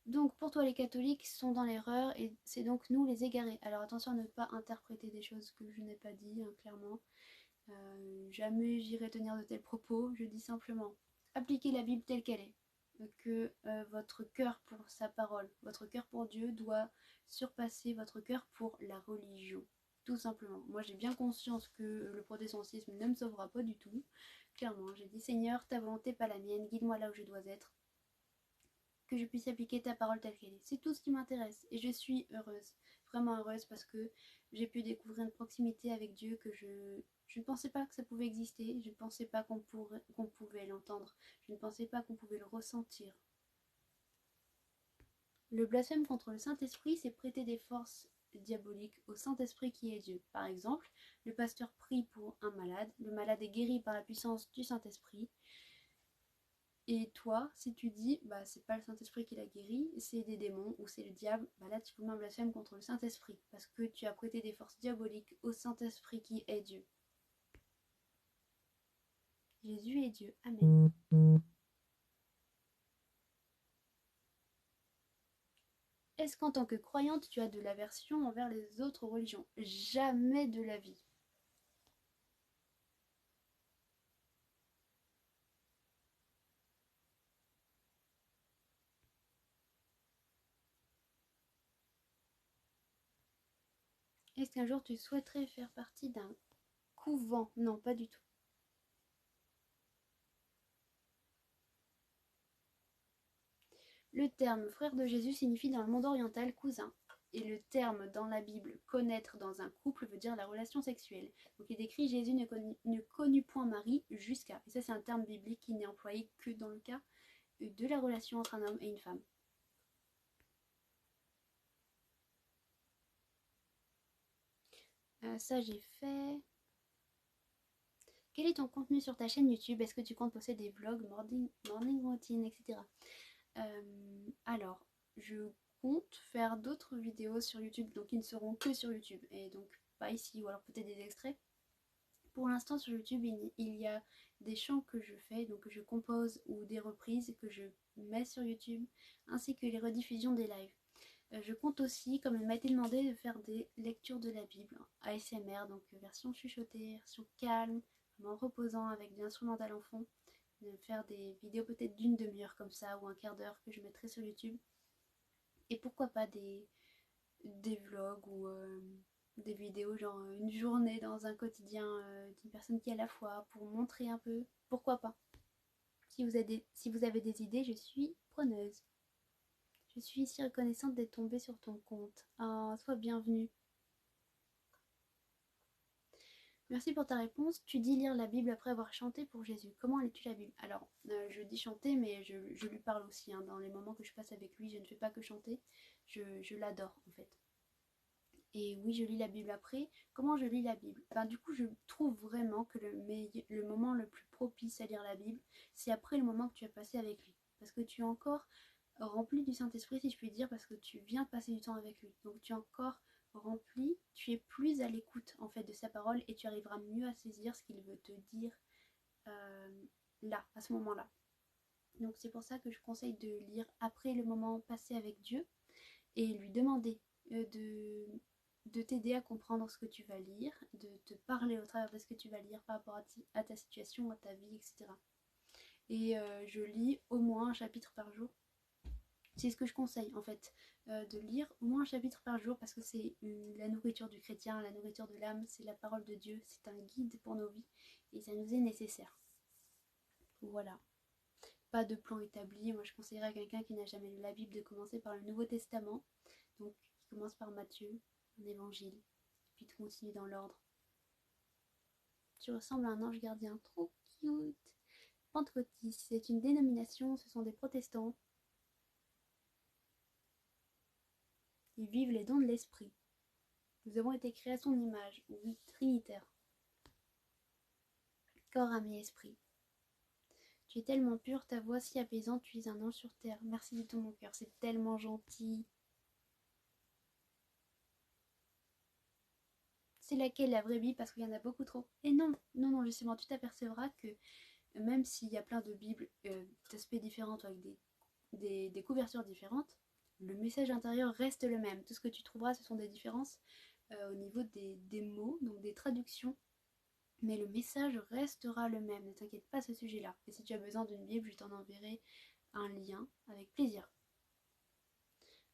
Donc pour toi les catholiques sont dans l'erreur et c'est donc nous les égarés. Alors attention à ne pas interpréter des choses que je n'ai pas dit, hein, clairement. Jamais j'irai tenir de tels propos, je dis simplement appliquez la Bible telle qu'elle est. Que votre cœur pour sa parole, votre cœur pour Dieu doit surpasser votre cœur pour la religion. Tout simplement. Moi j'ai bien conscience que le protestantisme ne me sauvera pas du tout. Clairement, j'ai dit Seigneur, ta volonté pas la mienne, guide-moi là où je dois être. Que je puisse appliquer ta parole telle qu'elle est. C'est tout ce qui m'intéresse. Et je suis heureuse. Vraiment heureuse parce que j'ai pu découvrir une proximité avec Dieu que je ne pensais pas que ça pouvait exister. Je ne pensais pas qu'on pouvait l'entendre. Je ne pensais pas qu'on pouvait le ressentir. Le blasphème contre le Saint-Esprit, c'est prêter des forces diaboliques au Saint-Esprit qui est Dieu. Par exemple, le pasteur prie pour un malade. Le malade est guéri par la puissance du Saint-Esprit. Et toi, si tu dis, bah c'est pas le Saint-Esprit qui l'a guéri, c'est des démons ou c'est le diable, bah là tu commets un blasphème contre le Saint-Esprit parce que tu as prêté des forces diaboliques au Saint-Esprit qui est Dieu. Jésus est Dieu. Amen. Est-ce qu'en tant que croyante, tu as de l'aversion envers les autres religions? Jamais de la vie. Est-ce qu'un jour tu souhaiterais faire partie d'un couvent? Non, pas du tout. Le terme frère de Jésus signifie dans le monde oriental cousin. Et le terme dans la Bible connaître dans un couple veut dire la relation sexuelle. Donc il décrit Jésus ne connut point Marie jusqu'à. Et ça c'est un terme biblique qui n'est employé que dans le cas de la relation entre un homme et une femme. Ça j'ai fait. Quel est ton contenu sur ta chaîne YouTube? Est-ce que tu comptes poster des vlogs, morning routine, etc. Alors, je compte faire d'autres vidéos sur YouTube, donc qui ne seront que sur YouTube, et donc pas ici, ou alors peut-être des extraits. Pour l'instant sur YouTube, il y a des chants que je fais, donc que je compose, ou des reprises que je mets sur YouTube, ainsi que les rediffusions des lives. Je compte aussi, comme il m'a été demandé, de faire des lectures de la Bible, ASMR, donc version chuchotée, version calme, vraiment reposant avec des instrumentales en fond, de faire des vidéos peut-être d'une demi-heure comme ça, ou un quart d'heure que je mettrai sur YouTube. Et pourquoi pas des vlogs ou des vidéos genre une journée dans un quotidien d'une personne qui a la foi pour montrer un peu. Pourquoi pas? Si vous avez des idées, je suis preneuse. Je suis si reconnaissante d'être tombée sur ton compte. Ah, sois bienvenue. Merci pour ta réponse. Tu dis lire la Bible après avoir chanté pour Jésus. Comment lis-tu la Bible? Alors, je dis chanter, mais je lui parle aussi. Hein. Dans les moments que je passe avec lui, je ne fais pas que chanter. Je l'adore, en fait. Et oui, je lis la Bible après. Comment je lis la Bible? Du coup, je trouve vraiment que le moment le plus propice à lire la Bible, c'est après le moment que tu as passé avec lui. Parce que tu es encore rempli du Saint-Esprit, si je puis dire, parce que tu viens de passer du temps avec lui. Donc tu es encore rempli, tu es plus à l'écoute en fait de sa parole et tu arriveras mieux à saisir ce qu'il veut te dire là, à ce moment-là. Donc c'est pour ça que je conseille de lire après le moment passé avec Dieu et lui demander de t'aider à comprendre ce que tu vas lire, de te parler au travers de ce que tu vas lire par rapport à ta situation, à ta vie, etc. Et je lis au moins un chapitre par jour. C'est ce que je conseille en fait, de lire au moins un chapitre par jour parce que c'est la nourriture du chrétien, la nourriture de l'âme, c'est la parole de Dieu, c'est un guide pour nos vies et ça nous est nécessaire. Voilà. Pas de plan établi. Moi je conseillerais à quelqu'un qui n'a jamais lu la Bible de commencer par le Nouveau Testament. Donc qui commence par Matthieu, un évangile, puis de continuer dans l'ordre. Tu ressembles à un ange gardien, trop cute. Pentecôtiste, c'est une dénomination, ce sont des protestants. Ils vivent les dons de l'esprit. Nous avons été créés à son image, oui, trinitaire. Corps, âme et esprit. Tu es tellement pure, ta voix si apaisante, tu es un ange sur terre. Merci de tout mon cœur, c'est tellement gentil. C'est laquelle la vraie Bible parce qu'il y en a beaucoup trop. Et non, non, non, justement, tu t'apercevras que même s'il y a plein de Bibles d'aspects différents avec des couvertures différentes, le message intérieur reste le même. Tout ce que tu trouveras, ce sont des différences au niveau des mots, donc des traductions. Mais le message restera le même, ne t'inquiète pas à ce sujet-là. Et si tu as besoin d'une Bible, je t'en enverrai un lien avec plaisir.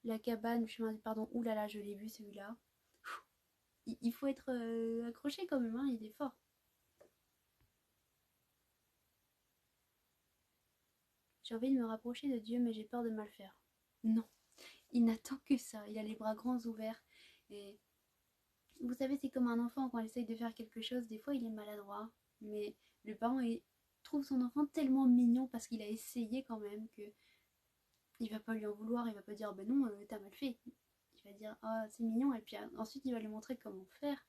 La cabane, le chemin du pardon, oulala, je l'ai vu celui-là. Il faut être accroché quand même, hein, il est fort. J'ai envie de me rapprocher de Dieu, mais j'ai peur de mal faire. Non, il n'attend que ça, il a les bras grands ouverts. Et vous savez, c'est comme un enfant quand il essaye de faire quelque chose, des fois il est maladroit, mais le parent trouve son enfant tellement mignon parce qu'il a essayé quand même que il va pas lui en vouloir, il va pas dire ben non, t'as mal fait. Il va dire ah c'est mignon et puis ensuite il va lui montrer comment faire.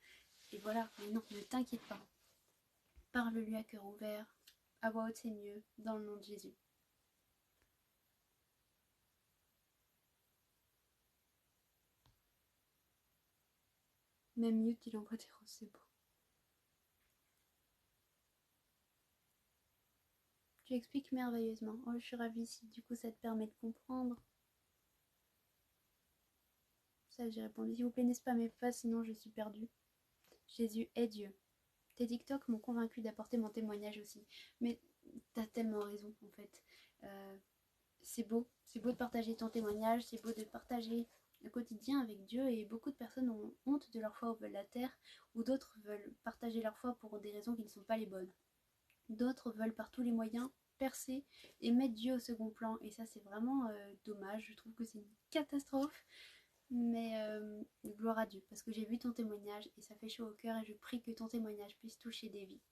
Et voilà, mais non, ne t'inquiète pas. Parle-lui à cœur ouvert, à voix haute c'est mieux, dans le nom de Jésus. Même mute, il envoie des roses, c'est beau. Tu expliques merveilleusement. Oh, je suis ravie si du coup ça te permet de comprendre. Ça, j'ai répondu. S'il vous plaît, n'est-ce pas, sinon je suis perdue. Jésus est Dieu. Tes TikTok m'ont convaincu d'apporter mon témoignage aussi. Mais t'as tellement raison en fait. Euh, c'est beau de partager ton témoignage, c'est beau de partager le quotidien avec Dieu et beaucoup de personnes ont honte de leur foi ou veulent la terre ou d'autres veulent partager leur foi pour des raisons qui ne sont pas les bonnes. D'autres veulent par tous les moyens percer et mettre Dieu au second plan et ça c'est vraiment dommage, je trouve que c'est une catastrophe mais gloire à Dieu parce que j'ai vu ton témoignage et ça fait chaud au cœur et je prie que ton témoignage puisse toucher des vies.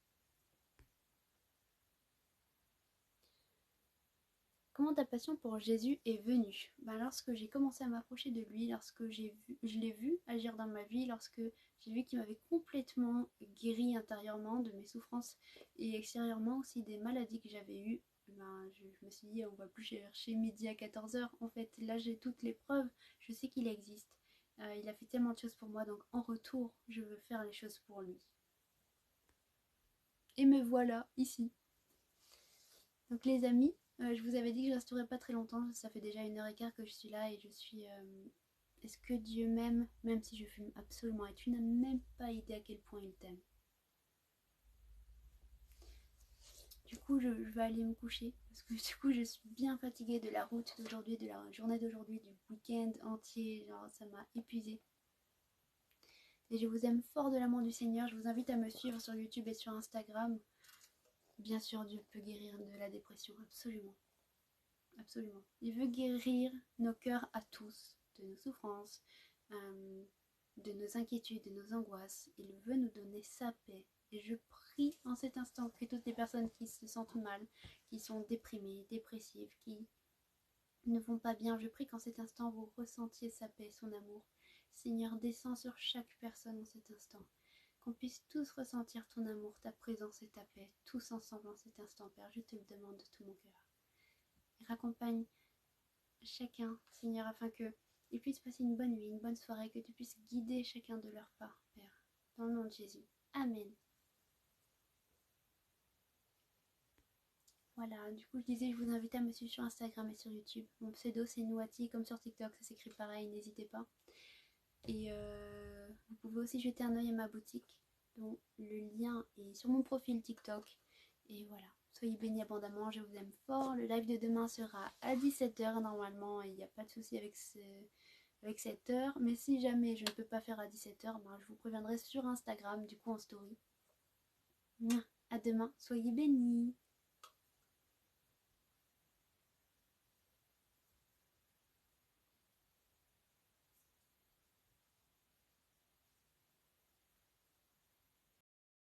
Comment ta passion pour Jésus est venue? Lorsque j'ai commencé à m'approcher de lui, lorsque je l'ai vu agir dans ma vie, lorsque j'ai vu qu'il m'avait complètement guéri intérieurement de mes souffrances et extérieurement aussi des maladies que j'avais eues, je me suis dit on va plus chercher midi à 14h. En fait, là j'ai toutes les preuves, je sais qu'il existe. Il a fait tellement de choses pour moi, donc en retour, je veux faire les choses pour lui. Et me voilà ici. Donc les amis, je vous avais dit que je ne resterai pas très longtemps, ça fait déjà 1h15 que je suis là et je suis... Est-ce que Dieu m'aime, même si je fume absolument, et tu n'as même pas idée à quel point il t'aime. Du coup, je vais aller me coucher, parce que du coup, je suis bien fatiguée de la route d'aujourd'hui, de la journée d'aujourd'hui, du week-end entier, genre ça m'a épuisée. Et je vous aime fort de l'amour du Seigneur, je vous invite à me suivre sur YouTube et sur Instagram. Bien sûr, Dieu peut guérir de la dépression, absolument. Absolument. Il veut guérir nos cœurs à tous, de nos souffrances, de nos inquiétudes, de nos angoisses. Il veut nous donner sa paix. Et je prie en cet instant que toutes les personnes qui se sentent mal, qui sont déprimées, dépressives, qui ne vont pas bien, je prie qu'en cet instant vous ressentiez sa paix, son amour. Seigneur, descends sur chaque personne en cet instant. Qu'on puisse tous ressentir ton amour, ta présence et ta paix, tous ensemble en cet instant, Père. Je te le demande de tout mon cœur. Et raccompagne chacun, Seigneur, afin qu'ils puissent passer une bonne nuit, une bonne soirée, que tu puisses guider chacun de leurs pas, Père. Dans le nom de Jésus. Amen. Voilà, du coup je disais, je vous invite à me suivre sur Instagram et sur YouTube. Mon pseudo c'est Nouati, comme sur TikTok, ça s'écrit pareil, n'hésitez pas. Et vous pouvez aussi jeter un oeil à ma boutique, dont le lien est sur mon profil TikTok. Et voilà, soyez bénis abondamment, je vous aime fort. Le live de demain sera à 17h normalement, et il n'y a pas de souci avec cette heure. Mais si jamais je ne peux pas faire à 17h, je vous préviendrai sur Instagram, du coup en story. À demain, soyez bénis.